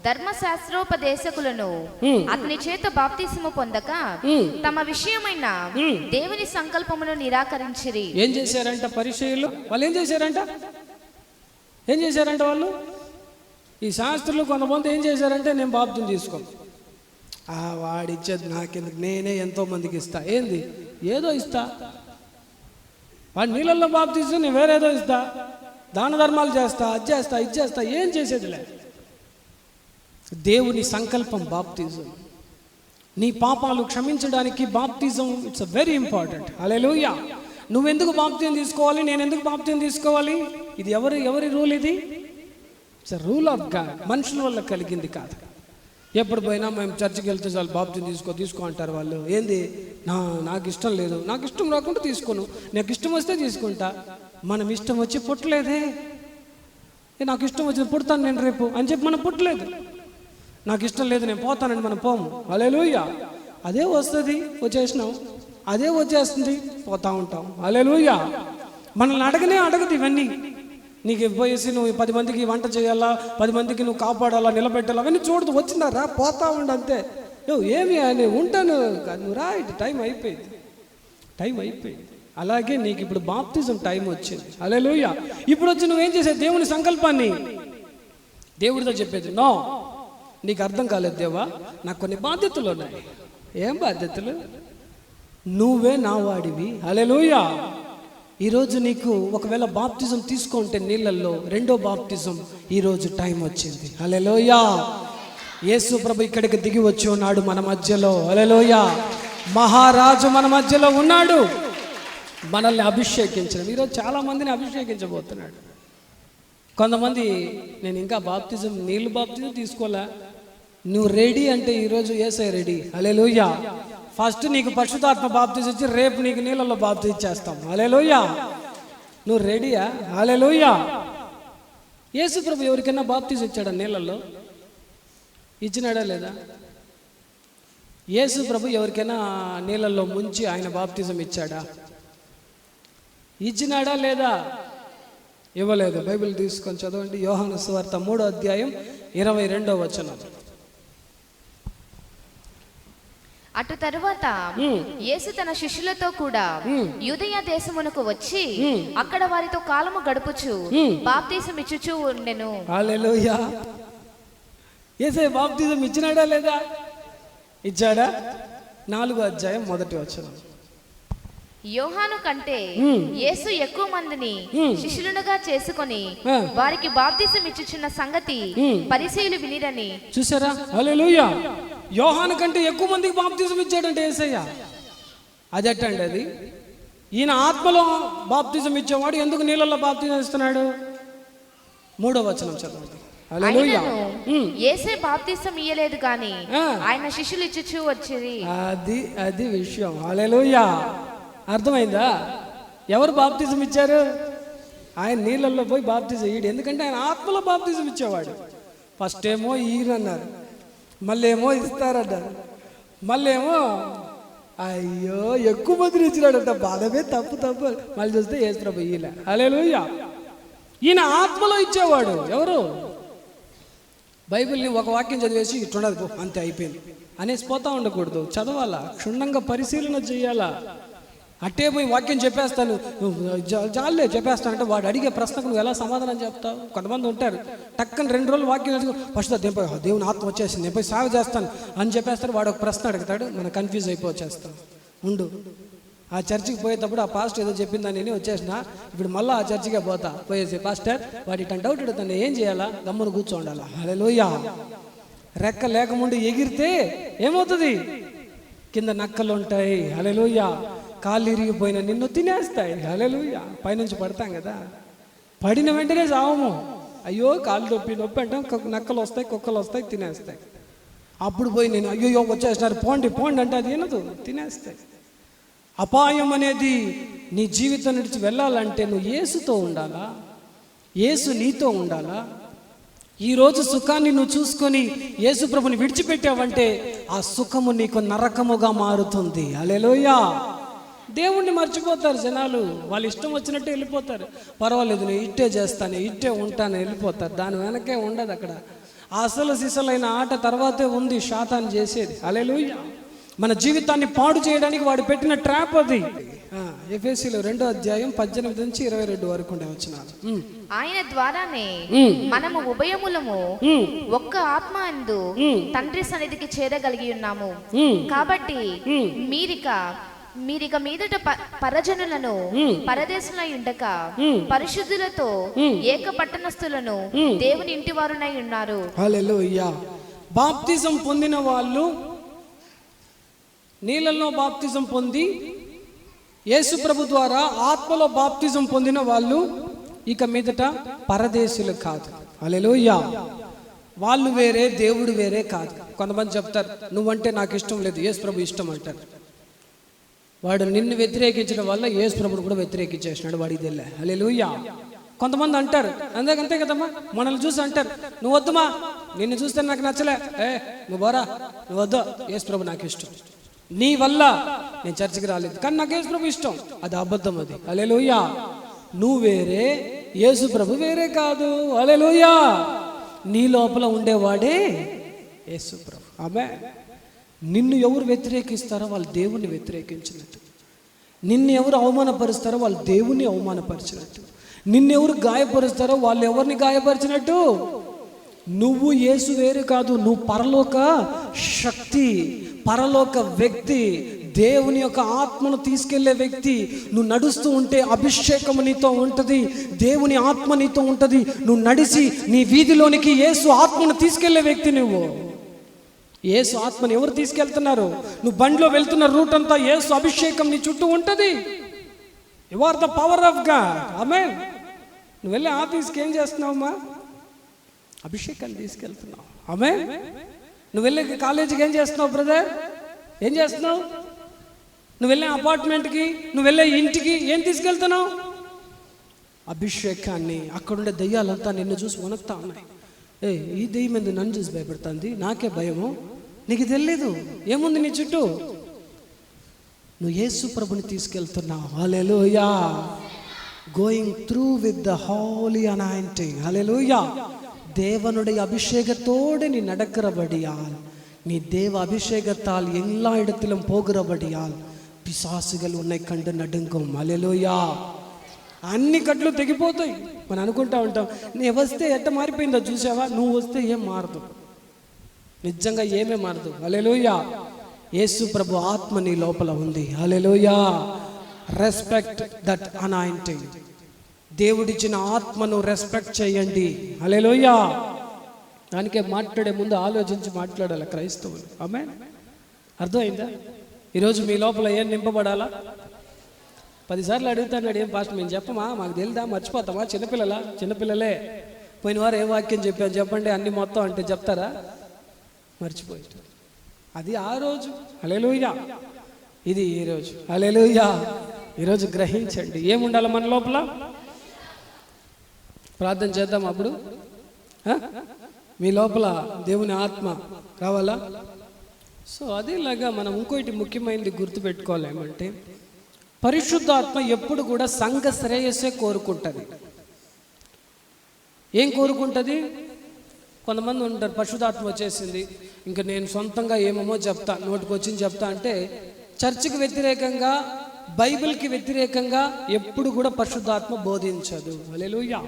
ధర్మశాస్త్రోపదేశకులను అతని చేత బాప్తిసము పొందక తమ విషయమైన దేవుని సంకల్పమును నిరాకరించిరి. ఏం చేశారంట పరిసయ్యులు? వాళ్ళు ఏం చేశారంట వాళ్ళు? ఈ శాస్త్రులు కొంతమంది ఏం చేశారంటే, నేను బాప్తిసం తీసుకోను, వాడిచ్చేది నాకెందుకు, నేనే ఎంతో మందికి ఇస్తా. ఏంది? ఏదో ఇస్తా. వాడి నీళ్ళల్లో బాప్తిసం, నేను వేరేదో ఇస్తా, దాన ధర్మాలు చేస్తా, అది చేస్తా, ఇది చేస్తా. ఏం చేసేదిలే. దేవుని సంకల్పం బాప్తిజం. నీ పాపాలు క్షమించడానికి బాప్తిజం ఇట్స్ వెరీ ఇంపార్టెంట్. హల్లెలూయా. నువ్వెందుకు బాప్తిజం తీసుకోవాలి, నేను ఎందుకు బాప్తిజం తీసుకోవాలి? ఇది ఎవరి రూల్? ఇది ఇట్స్ రూల్ ఆఫ్ గాడ్. మనుషుల వల్ల కలిగింది కాదు. ఎప్పుడు పోయినా మేము చర్చికి వెళ్తే చాలు బాప్తిజం తీసుకో అంటారు వాళ్ళు. ఏంది? నాకు ఇష్టం లేదు, నాకు ఇష్టం రాకుండా తీసుకోను, నాకు ఇష్టం వస్తే తీసుకుంటా. మనం ఇష్టం వచ్చి పుట్టలేదే. నాకు ఇష్టం వచ్చి పుడతాను నేను రేపు అని చెప్పి మనం పుట్టలేదు. నాకు ఇష్టం లేదు, నేను పోతానండి, మనం పోము. హల్లెలూయా. అదే వస్తుంది, వచ్చేసినాం, అదే వచ్చేస్తుంది, పోతా ఉంటాం. హల్లెలూయా. మనల్ని అడగదు ఇవన్నీ. నీకు పోయేసి నువ్వు 10 మందికి వంట చేయాలా, 10 మందికి నువ్వు కాపాడాలా, నిలబెట్టాలా, అవన్నీ చూడదు. వచ్చిందా పోతా ఉండు అంతే. ఏమి అని ఉంటాను, నువ్వు రా, ఇటు టైం అయిపోయింది. అలాగే నీకు ఇప్పుడు బాప్తిజం టైం వచ్చింది. హల్లెలూయా. ఇప్పుడు వచ్చి నువ్వేం చేసేది? దేవుని సంకల్పాన్ని దేవుడితో చెప్పేది. నో, నీకు అర్థం కాలేదు దేవా, నాకు కొన్ని బాధ్యతలు ఉన్నాయి. ఏం బాధ్యతలు? నువ్వే నా వాడివి. హల్లెలూయా. ఈరోజు నీకు ఒకవేళ బాప్తిజం తీసుకుంటే నీళ్ళల్లో, రెండో బాప్తిజం ఈరోజు టైం వచ్చింది. హల్లెలూయా. యేసు ప్రభు ఇక్కడికి దిగి వచ్చి ఉన్నాడు మన మధ్యలో. హల్లెలూయా. మహారాజు మన మధ్యలో ఉన్నాడు, మనల్ని అభిషేకించడం. ఈరోజు చాలా మందిని అభిషేకించబోతున్నాడు. కొంతమంది, నేను ఇంకా నీళ్ళు బాప్తిజం తీసుకోలే. నువ్వు రెడీ అంటే ఈరోజు యేసయ్య రెడీ. హల్లెలూయా. ఫస్ట్ నీకు పరిశుద్ధాత్మ బాప్తిజం ఇచ్చి రేపు నీకు నీళ్ళల్లో బాప్తిజం ఇచ్చేస్తాం. హల్లెలూయా. నువ్వు రెడీయా? హల్లెలూయా. యేసు ప్రభు ఎవరికైనా బాప్తిజం ఇచ్చాడా? నీళ్ళల్లో ఇచ్చినాడా లేదా? యేసు ప్రభు ఎవరికైనా నీళ్ళల్లో ముంచి ఆయన బాప్తిజం ఇచ్చాడా? ఇచ్చినాడా లేదా? ఇవ్వలేదు. బైబిల్ తీసుకొని చదవండి. యోహాను సువార్త 3వ అధ్యాయం 22వ వచనం. అటు తరువాత యేసు తన శిష్యులతో కూడా యూదయ దేశమునకు వచ్చి అక్కడ వారితో కాలము గడుపుచు బాప్తిసం ఇచ్చుచూ ఉండెను. హల్లెలూయా. యేసయ్య బాప్తిసం ఇచ్చినాడా లేదా? ఇచ్చాడా? 4వ అధ్యాయం 1వ వచనం. యోహాను కంటే యేసు ఎక్కువ మందిని శిష్యులుగా చేసుకొని వారికి బాప్తిసం ఇచ్చుచున్న సంగతి పరిసయ్యులు వినిరని. చూసారా? హల్లెలూయా. యోహాను కంటే ఎక్కువ మందికి బాప్తిజం ఇచ్చాడంటే యేసయ్య. అది ఎట్టండి? అది ఈయన ఆత్మలో బాప్తిజం ఇచ్చేవాడు, ఎందుకు నీళ్ళల్లో బాప్తిజం ఇస్తున్నాడు? 3వ వచనం చదవండి. హల్లెలూయా. యేసే బాప్తిసం ఇయ్యలేదు కానీ ఆయన శిష్యులు ఇచ్చుచూ వచ్చిరి. అది విషయం. హల్లెలూయా. అర్థమైందా? ఎవరు బాప్తిజం ఇచ్చారు? ఆయన నీళ్ళల్లో పోయి బాప్తిజం ఇయ్యడు, ఎందుకంటే ఆయన ఆత్మలో బాప్తిజం ఇచ్చేవాడు. ఫస్ట్ ఏమో ఈయనన్నారు, మళ్ళీ ఏమో ఇస్తారన్నారు, మళ్ళీ ఏమో అయ్యో ఎక్కువ మందిని ఇచ్చినాడంట, బాధమే తప్పు. మళ్ళీ చూస్తే యేసు ప్రభు ఇయ్యలే. హల్లెలూయా. ఈయన ఆత్మలో ఇచ్చేవాడు. ఎవరు? బైబిల్ని ఒక వాక్యం చదివేసి ఇట్లుండదు అంతే అయిపోయింది అనేసి పోతా ఉండకూడదు. చదవాలా, క్షుణ్ణంగా పరిశీలన చేయాలా. అట్టే పోయి వాక్యం చెప్పేస్తాను, జాలే చెప్పేస్తానంటే వాడు అడిగే ప్రశ్నకు నువ్వు ఎలా సమాధానం చెప్తావు? కొంతమంది ఉంటారు, టక్కని 2 రోజులు వాక్యం ఫస్ట్ దేవుని ఆత్మ వచ్చేసింది, నేను పోయి సేవ చేస్తాను అని చెప్పేస్తారు. వాడు ఒక ప్రశ్న అడుగుతాడు, మనం కన్ఫ్యూజ్ అయిపోచేస్తాం. ఉండు, ఆ చర్చికి పోయేటప్పుడు ఆ పాస్టర్ ఏదో చెప్పిందని నేను వచ్చేసిన, ఇప్పుడు మళ్ళీ ఆ చర్చికే పోయేసి పాస్టర్ వాడు ఇట్లా డౌట్ అడుగుతాను, ఏం చేయాలా? గమ్మును కూర్చోండాలా. హల్లెలూయా. రెక్క లేకముందు ఎగిరితే ఏమవుతుంది? కింద నక్కలు ఉంటాయి. హల్లెలూయా. కాళ్ళు ఇరిగిపోయిన నిన్ను తినేస్తాయి. హల్లెలూయా. పైనుంచి పడతాం కదా, పడిన వెంటనే చావము. అయ్యో కాళ్ళు నొప్పి అంటాం, నక్కలు వస్తాయి, కుక్కలు వస్తాయి, తినేస్తాయి. అప్పుడు పోయి నేను అయ్యో వచ్చేసినారు పోండి అంటే అది వినదు, తినేస్తాయి. అపాయం అనేది నీ జీవితం నుంచి వెళ్ళాలంటే నువ్వు యేసుతో ఉండాలా, యేసు నీతో ఉండాలా. ఈరోజు సుఖాన్ని నువ్వు చూసుకొని యేసు ప్రభుని విడిచిపెట్టావంటే ఆ సుఖము నీకు నరకముగా మారుతుంది. హల్లెలూయా. దేవుణ్ణి మర్చిపోతారు జనాలు. వాళ్ళు ఇష్టం వచ్చినట్టు వెళ్ళిపోతారు. పర్వాలేదు, నేను ఇట్టే చేస్తాను, ఇట్టే ఉంటాను, వెళ్ళిపోతారు. దాని వెనకే ఉండదు. అక్కడ అసలు సిసలైన ఆట తర్వాతే ఉంది శాతాన్ని చేసేది. హల్లెలూయా. మన జీవితాన్ని పాడు చేయడానికి వాడు పెట్టిన ట్రాప్ అది. ఎఫెసీయులు 2వ అధ్యాయం 18 నుంచి 22 వరకు ఉండే వచనాలు. ఆయన ద్వారానే మనము ఉభయములము ఒక్క ఆత్మ యందు తండ్రి సన్నిధికి చేరగలిగి ఉన్నాము. కాబట్టి మీరిక మీదట పరజనులను పరదేశులై ఉండక పరిశుద్ధులతో ఏక పట్టణస్థులను దేవుని ఇంటి వారునై ఉన్నారు. హల్లెలూయా. బాప్తిజం పొందిన వాళ్ళు, నీళ్ళల్లో బాప్తిజం పొంది యేసు ప్రభు ద్వారా ఆత్మలో బాప్తిజం పొందిన వాళ్ళు ఇక మీదట పరదేశులు కాదు. హల్లెలూయా. వాళ్ళు వేరే, దేవుడు వేరే కాదు. కొంతమంది చెప్తారు, నువ్వంటే నాకు ఇష్టం లేదు, యేసు ప్రభు ఇష్టం అంటారు. వాడు నిన్ను వ్యతిరేకించడం వల్ల యేసు ప్రభుని కూడా వ్యతిరేకించేసినాడు, వాడికి తెలియలే. హల్లెలూయా. కొంతమంది అంటారు, అంతే కదమ్మా, మనల్ని చూసి అంటారు, నువ్వు వద్దుమా, నిన్ను చూస్తే నాకు నచ్చలే, నువ్వు బోరా, నువ్వు వద్దు, యేసు ప్రభు నాకు ఇష్టం, నీ వల్ల నేను చర్చికి రాలేదు, కానీ నాకు యేసు ప్రభు ఇష్టం. అది అబద్ధం. అది హల్లెలూయా. నువ్వు వేరే, యేసు ప్రభు వేరే కాదు. హల్లెలూయా. నీ లోపల ఉండేవాడే యేసు ప్రభు. ఆమె నిన్ను ఎవరు వ్యతిరేకిస్తారో వాళ్ళు దేవుణ్ణి వ్యతిరేకించినట్టు, నిన్ను ఎవరు అవమానపరుస్తారో వాళ్ళు దేవుణ్ణి అవమానపరిచినట్టు, నిన్నెవరు గాయపరుస్తారో వాళ్ళు ఎవరిని గాయపరిచినట్టు. నువ్వు యేసు వేరు కాదు, నువ్వు పరలోక శక్తి, పరలోక వ్యక్తి, దేవుని యొక్క ఆత్మను తీసుకెళ్లే వ్యక్తి. నువ్వు నడుస్తూ ఉంటే అభిషేకము నీతో ఉంటుంది, దేవుని ఆత్మ నీతో ఉంటుంది. నువ్వు నడిచి నీ వీధిలోనికి యేసు ఆత్మను తీసుకెళ్లే వ్యక్తి. నువ్వు యేసు ఆత్మను ఎవరు తీసుకెళ్తున్నారు? నువ్వు బండిలో వెళ్తున్న రూట్ అంతా యేసు అభిషేకం నీ చుట్టూ ఉంటుంది. You are the power of God. Amen. నువ్వు వెళ్ళి ఆఫీస్కి ఏం చేస్తున్నావమ్మా? అభిషేకాన్ని తీసుకెళ్తున్నావు. ఆమేన్. నువ్వు వెళ్ళే కాలేజీకి ఏం చేస్తున్నావు బ్రదర్? ఏం చేస్తున్నావు? నువ్వు వెళ్ళే అపార్ట్మెంట్కి, నువ్వు వెళ్ళే ఇంటికి ఏం తీసుకెళ్తున్నావు? అభిషేకాన్ని. అక్కడుండే దయ్యాలంతా నిన్ను చూసి వణుకుతా ఉన్నాయి. ఈ దెయ్యం మీద నన్ను చూసి భయపడుతుంది, నాకే భయము. నీకు తెలియదు ఏముంది నీ చుట్టూ. నువ్వు యేసు ప్రభుని తీసుకెళ్తున్నావు. Hallelujah. Going through with the holy anointing. Hallelujah. தேவனுடைய அபிஷேகத்தோடு நீ நடக்கிறபடியால், நீ தேவ அபிஷேகத்தால் எல்லா இடத்திலும் போகிறபடியால் పిశాసులు ఉన్నై కండు నడుంగం. హల్లెలూయా. అన్ని కట్లు తెగిపోతాయి. మనం అనుకుంటా ఉంటాం, నీ వస్తే ఎట్ట మారిపోయిందో చూసావా? నువ్వు వస్తే ఏం మారదు, నిజంగా ఏమే మారదు. హల్లెలూయా. యేసు ప్రభు ఆత్మ నీ లోపల ఉంది. హల్లెలూయా. Respect that anointing. దేవుడిచ్చిన ఆత్మను రెస్పెక్ట్ చేయండి. హల్లెలూయా. దానికే మాట్లాడే ముందు ఆలోచించి మాట్లాడాలి క్రైస్తవులు. ఆమేన్. అర్థమైందా? ఈరోజు మీ లోపల ఏం నింపబడాలా? 10 సార్లు అడుగుతాడు, ఏం పాస్టర్ మేము చెప్పమా, మాకు తెలుదా, మర్చిపోతామా? చిన్నపిల్లలే. పోయిన వారు ఏ వాక్యం చెప్పాను చెప్పండి, అన్ని మొత్తం అంటే చెప్తారా? మర్చిపోయి. అది ఆ రోజు. హల్లెలూయా. ఇది ఈ రోజు. హల్లెలూయా. ఈరోజు గ్రహించండి ఏముండాలి మన లోపల. ప్రార్థన చేద్దాం. అప్పుడు మీ లోపల దేవుని ఆత్మ కావాలా? సో అదేలాగా మనం ఇంకోటి ముఖ్యమైనది గుర్తుపెట్టుకోవాలి. ఏమంటే పరిశుద్ధాత్మ ఎప్పుడు కూడా సంఘ శ్రేయస్సే కోరుకుంటుంది. ఏం కోరుకుంటుంది? కొంతమంది ఉంటారు, పరిశుద్ధాత్మ వచ్చేసింది, ఇంకా నేను సొంతంగా ఏమేమో చెప్తా, నోటికి వచ్చింది చెప్తా అంటే చర్చికి వ్యతిరేకంగా, బైబిల్కి వ్యతిరేకంగా ఎప్పుడు కూడా పరిశుద్ధాత్మ బోధించదు. హల్లెలూయా.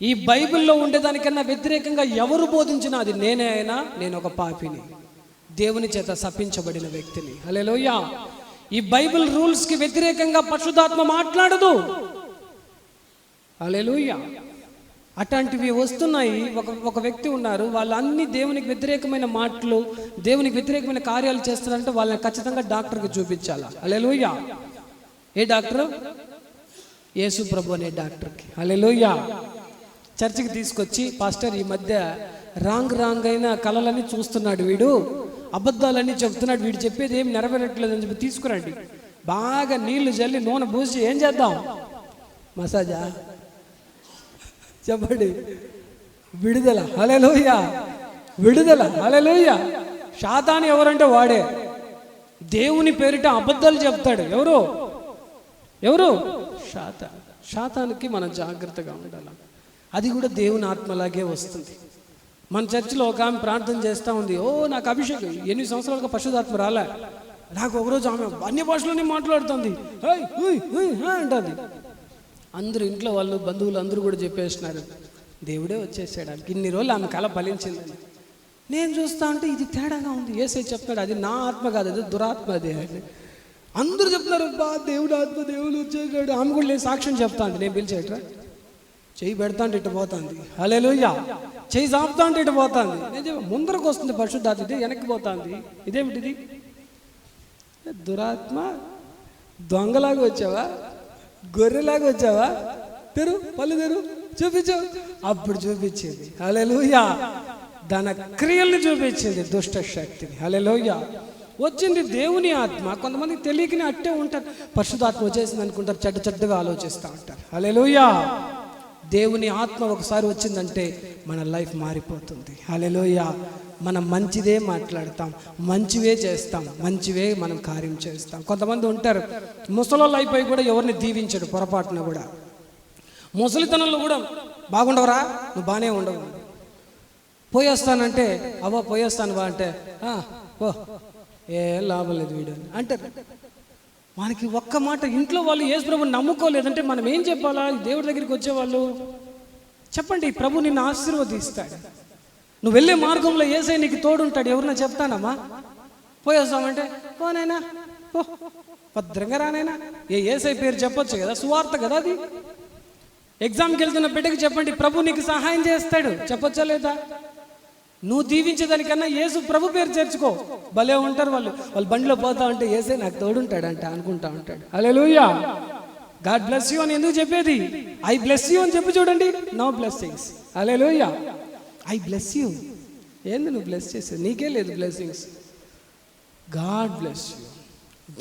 ఈ బైబిల్లో ఉండేదానికన్నా వ్యతిరేకంగా ఎవరు బోధించినా అది నేనే అయినా, నేను ఒక పాపిని, దేవుని చేత శపించబడిన వ్యక్తిని. హల్లెలూయా. ఈ బైబిల్ రూల్స్కి వ్యతిరేకంగా పరిశుద్ధాత్మ మాట్లాడదు. హల్లెలూయా. అట్లాంటివి వస్తున్నాయి. ఒక వ్యక్తి ఉన్నారు, వాళ్ళు అన్ని దేవునికి వ్యతిరేకమైన మాటలు, దేవునికి వ్యతిరేకమైన కార్యాలు చేస్తున్నారంటే వాళ్ళని ఖచ్చితంగా డాక్టర్కి చూపించాలా. హల్లెలూయా. ఏ డాక్టర్? యేసు ప్రభు అనే డాక్టర్కి. హల్లెలూయా. చర్చికి తీసుకొచ్చి, పాస్టర్ ఈ మధ్య రాంగ్ అయిన కళలన్నీ చూస్తున్నాడు వీడు, అబద్ధాలన్నీ చెప్తున్నాడు, వీడు చెప్పేది ఏం నెరవేరట్లేదు అని చెప్పి తీసుకురండి. బాగా నీళ్లు జల్లి నూనె పూసి ఏం చేద్దాం? మసాజా? చెప్పండి. విడుదల. హల్లెలూయా. విడుదల. హల్లెలూయా. శాతాను ఎవరంటే వాడే. దేవుని పేరిట అబద్ధాలు చెప్తాడు. ఎవరు శాతానికి మనం జాగ్రత్తగా ఉండాలి. అది కూడా దేవుని ఆత్మలాగే వస్తుంది. మన చర్చిలో ఒక ఆమె ప్రార్థన చేస్తూ ఉంది, నాకు అభిషేకం 8 సంవత్సరాలుగా పరిశుద్ధాత్మ రాలే, నాకు ఒకరోజు ఆమె అన్య భాషలోనే మాట్లాడుతుంది అంటుంది. అందరూ ఇంట్లో వాళ్ళు బంధువులు అందరూ కూడా చెప్పేస్తున్నారు, దేవుడే వచ్చేసాడు. ఇన్ని రోజులు ఆమె కళ ఫలించిందని. నేను చూస్తా అంటే ఇది తేడాగా ఉంది. యేసయ్య చెప్తాడు, అది నా ఆత్మ కాదు, అది దురాత్మ అదే అని. అందరూ చెప్తున్నారు, దేవుడు ఆత్మ, దేవుడు వచ్చేసాడు. ఆమె కూడా లేదు సాక్ష్యం చెప్తాంది. నేను పిలిచేట్రా, చెయ్యి పెడతా అంటే ఇటు పోతుంది, హల్లెలూయా. చెయ్యి చాపుతా అంటే ఇటు పోతుంది. నేను ముందరకు వస్తుంది పరిశుద్ధాత్మ, ఇది వెనక్కి పోతుంది. ఇదేమిటిది? దురాత్మ. దొంగలాగా వచ్చావా, గొర్రెలాగా వచ్చావా, పళ్ళు తెరు, చూపించావు. అప్పుడు చూపించేది, హల్లెలూయా, దాని క్రియల్ని చూపించేది, దుష్ట శక్తిని. హల్లెలూయా. వచ్చింది దేవుని ఆత్మ. కొంతమంది తెలియకనే అట్టే ఉంటారు, పరిశుద్ధాత్మ వచ్చేసింది అనుకుంటారు, చెడ్డగా ఆలోచిస్తూ ఉంటారు. హల్లెలూయా. దేవుని ఆత్మ ఒకసారి వచ్చిందంటే మన లైఫ్ మారిపోతుంది. హల్లెలూయా. మనం మంచిదే మాట్లాడతాం, మంచివే చేస్తాం, మంచివే మనం కార్యం చేస్తాం. కొంతమంది ఉంటారు ముసలోళ్ళు అయిపోయి కూడా ఎవరిని దీవించడు, పొరపాటున కూడా. ముసలితనంలో కూడా బాగుండవరా, నువ్వు బాగానే ఉండవు, పోయేస్తానంటే పోయేస్తాను బా అంటే ఓ ఏం లాభం లేదు వీడు అంటారు. మనకి ఒక్క మాట, ఇంట్లో వాళ్ళు యేసు ప్రభుని నమ్ముకోలేదంటే మనం ఏం చెప్పాలా? దేవుడి దగ్గరికి వచ్చేవాళ్ళు చెప్పండి, ప్రభు నిన్ను ఆశీర్వదిస్తాడు. నువ్వు వెళ్ళే మార్గంలో యేసయ్య నీకు తోడుంటాడు. ఎవరన్నా చెప్తానమ్మా పోయేస్తామంటే పోనైనా పో, భద్రంగా రానైనా. యేసయ్య పేరు చెప్పొచ్చు కదా, సువార్త కదా అది. ఎగ్జామ్కి వెళ్తున్న బిడ్డకి చెప్పండి, ప్రభు నీకు సహాయం చేస్తాడు, చెప్పొచ్చా లేదా? నువ్వు దీవించేదానికన్నా యేసు ప్రభు పేరు చేర్చుకో. భలే ఉంటారు వాళ్ళు బండిలో పోతా ఉంటే యేసే నాకు తోడుంటాడంట అనుకుంటా ఉంటాడు. హల్లెలూయా. గాడ్ బ్లెస్ యూ అని ఎందుకు చెప్పేది? ఐ బ్లెస్ యూ అని చెప్పి చూడండి, no blessings. Hallelujah. I bless you. ఏంది నువ్వు బ్లెస్ చేసేది? నీకే లేదు బ్లెస్సింగ్స్. God bless you.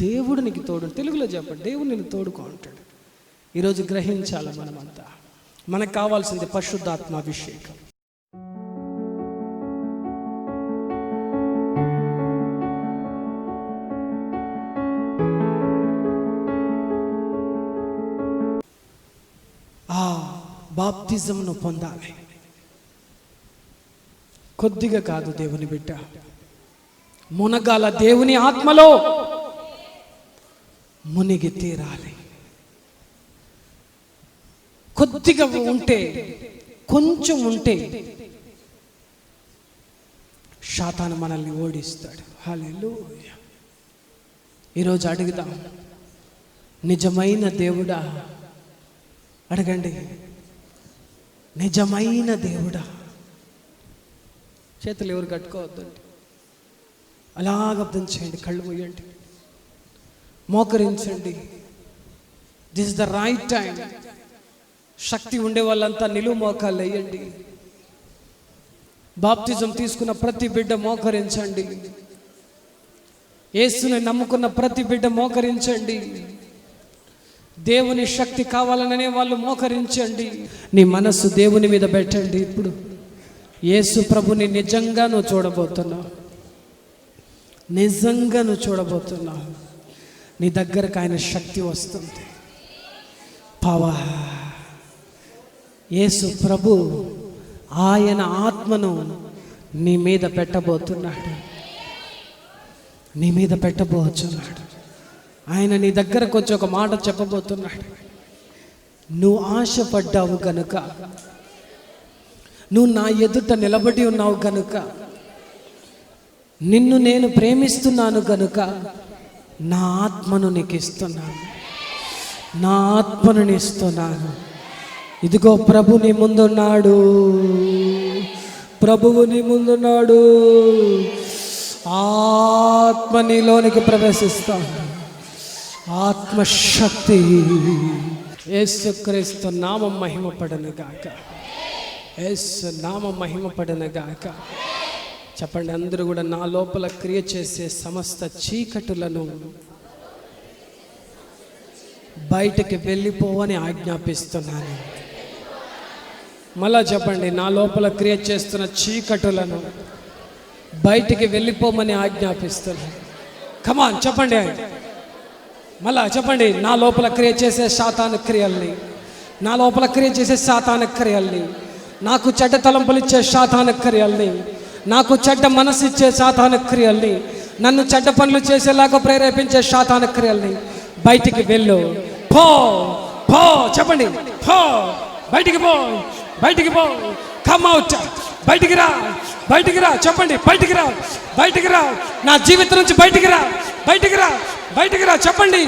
దేవుడు నీకు తోడు. తెలుగులో చెప్పండి, దేవుడు నిన్ను తోడుకో అంటాడు. ఈరోజు గ్రహించాలి మనమంతా. మనకు కావాల్సింది పరిశుద్ధాత్మ అభిషేకం. బాప్తిజంను పొందాలి. కొద్దిగా కాదు దేవుని బిడ్డ, మునగాల దేవుని ఆత్మలో మునిగి తీరాలి. కొద్దిగా ఉంటే, కొంచెం ఉంటే శాతాను మనల్ని ఓడిస్తాడు. హల్లెలూయా. ఈరోజు అడుగుదాం, నిజమైన దేవుడా, అడగండి, నిజమైన దేవుడా. చేతులు ఎవరు కట్టుకోవద్దండి, అలాగ అర్థం చేయండి, కళ్ళు మూయండి, మోకరించండి. This is the right time. శక్తి ఉండే వాళ్ళంతా నిలువు మోకాళ్ళు వేయండి. బాప్తిజం తీసుకున్న ప్రతి బిడ్డ మోకరించండి. యేసుని నమ్ముకున్న ప్రతి బిడ్డ మోకరించండి. దేవుని శక్తి కావాలనే వాళ్ళు మోకరించండి. నీ మనస్సు దేవుని మీద పెట్టండి. ఇప్పుడు యేసు ప్రభుని నిజంగా నువ్వు చూడబోతున్నావు, నిజంగా నువ్వు చూడబోతున్నావు. నీ దగ్గరకు ఆయన శక్తి వస్తుంది, పవర్. యేసు ప్రభు ఆయన ఆత్మను నీ మీద పెట్టబోతున్నాడు, నీ మీద పెట్టబోతున్నాడు. ఆయన నీ దగ్గరకు వచ్చి ఒక మాట చెప్పబోతున్నాడు. నువ్వు ఆశపడ్డావు కనుక, నువ్వు నా ఎదుట నిలబడి ఉన్నావు కనుక, నిన్ను నేను ప్రేమిస్తున్నాను కనుక నా ఆత్మను నీకు ఇస్తున్నాను, నా ఆత్మను ఇస్తున్నాను. ఇదిగో ప్రభు నీ ముందున్నాడు, ప్రభువు నీ ముందున్నాడు. ఆత్మ నీలోనికి ప్రవేశిస్తాడు, ఆత్మశక్తి. యేసుక్రీస్తు నామం మహిమపడను గాక, యేసు నామం మహిమపడను గాక. చెప్పండి అందరూ కూడా, నా లోపల క్రియ చేసే సమస్త చీకటులను బయటికి వెళ్ళిపోవని ఆజ్ఞాపిస్తున్నాను. మళ్ళా చెప్పండి, నా లోపల క్రియ చేస్తున్న చీకటులను బయటికి వెళ్ళిపోమని ఆజ్ఞాపిస్తున్నాను. కమాన్ చెప్పండి, మళ్ళా చెప్పండి. నా లోపల క్రియ చేసే సాతాను క్రియల్ని, నా లోపల క్రియ చేసే సాతాను క్రియల్ని, నాకు చెడ్డ తలంపులు ఇచ్చే సాతాను క్రియల్ని, నాకు చెడ్డ మనసు ఇచ్చే సాతాను క్రియల్ని, నన్ను చెడ్డ పనులు చేసేలాగా ప్రేరేపించే సాతాను క్రియల్ని బయటికి వెళ్ళు. పో పో చెప్పండి, పో బయటికి పో, బయటికి పో. కమ్ అవుట్, బయటికి రా, బయటికి రా చెప్పండి, బయటికి రా, బయటికి రా, నా జీవితం నుంచి బయటికి రా, బయటికి రా, బయటికి రా చెప్పండి.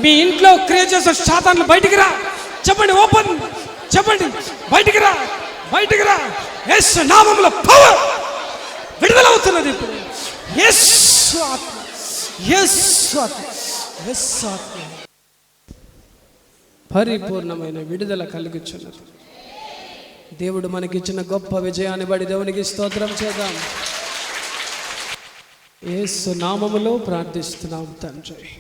మీ ఇంట్లో క్రియ చేసే సాతాన్లు బయటికి రా చెప్పండి, ఓపెన్ చెప్పండి, బయటికి రా, బయటికి రా. యేసు నామములో పవర్ విడుదలవుతున్నది ఇప్పుడు. యేసు ఆత్మ, యేసు ఆత్మ, యేసు ఆత్మ పరిపూర్ణమైన విడుదల కలుగుచున్నది. దేవుడు మనకిచ్చిన గొప్ప విజయాన్ని బట్టి దేవునికి స్తోత్రం చేద్దాం. యేసు నామములో ప్రార్థిస్తున్నాం తండ్రి.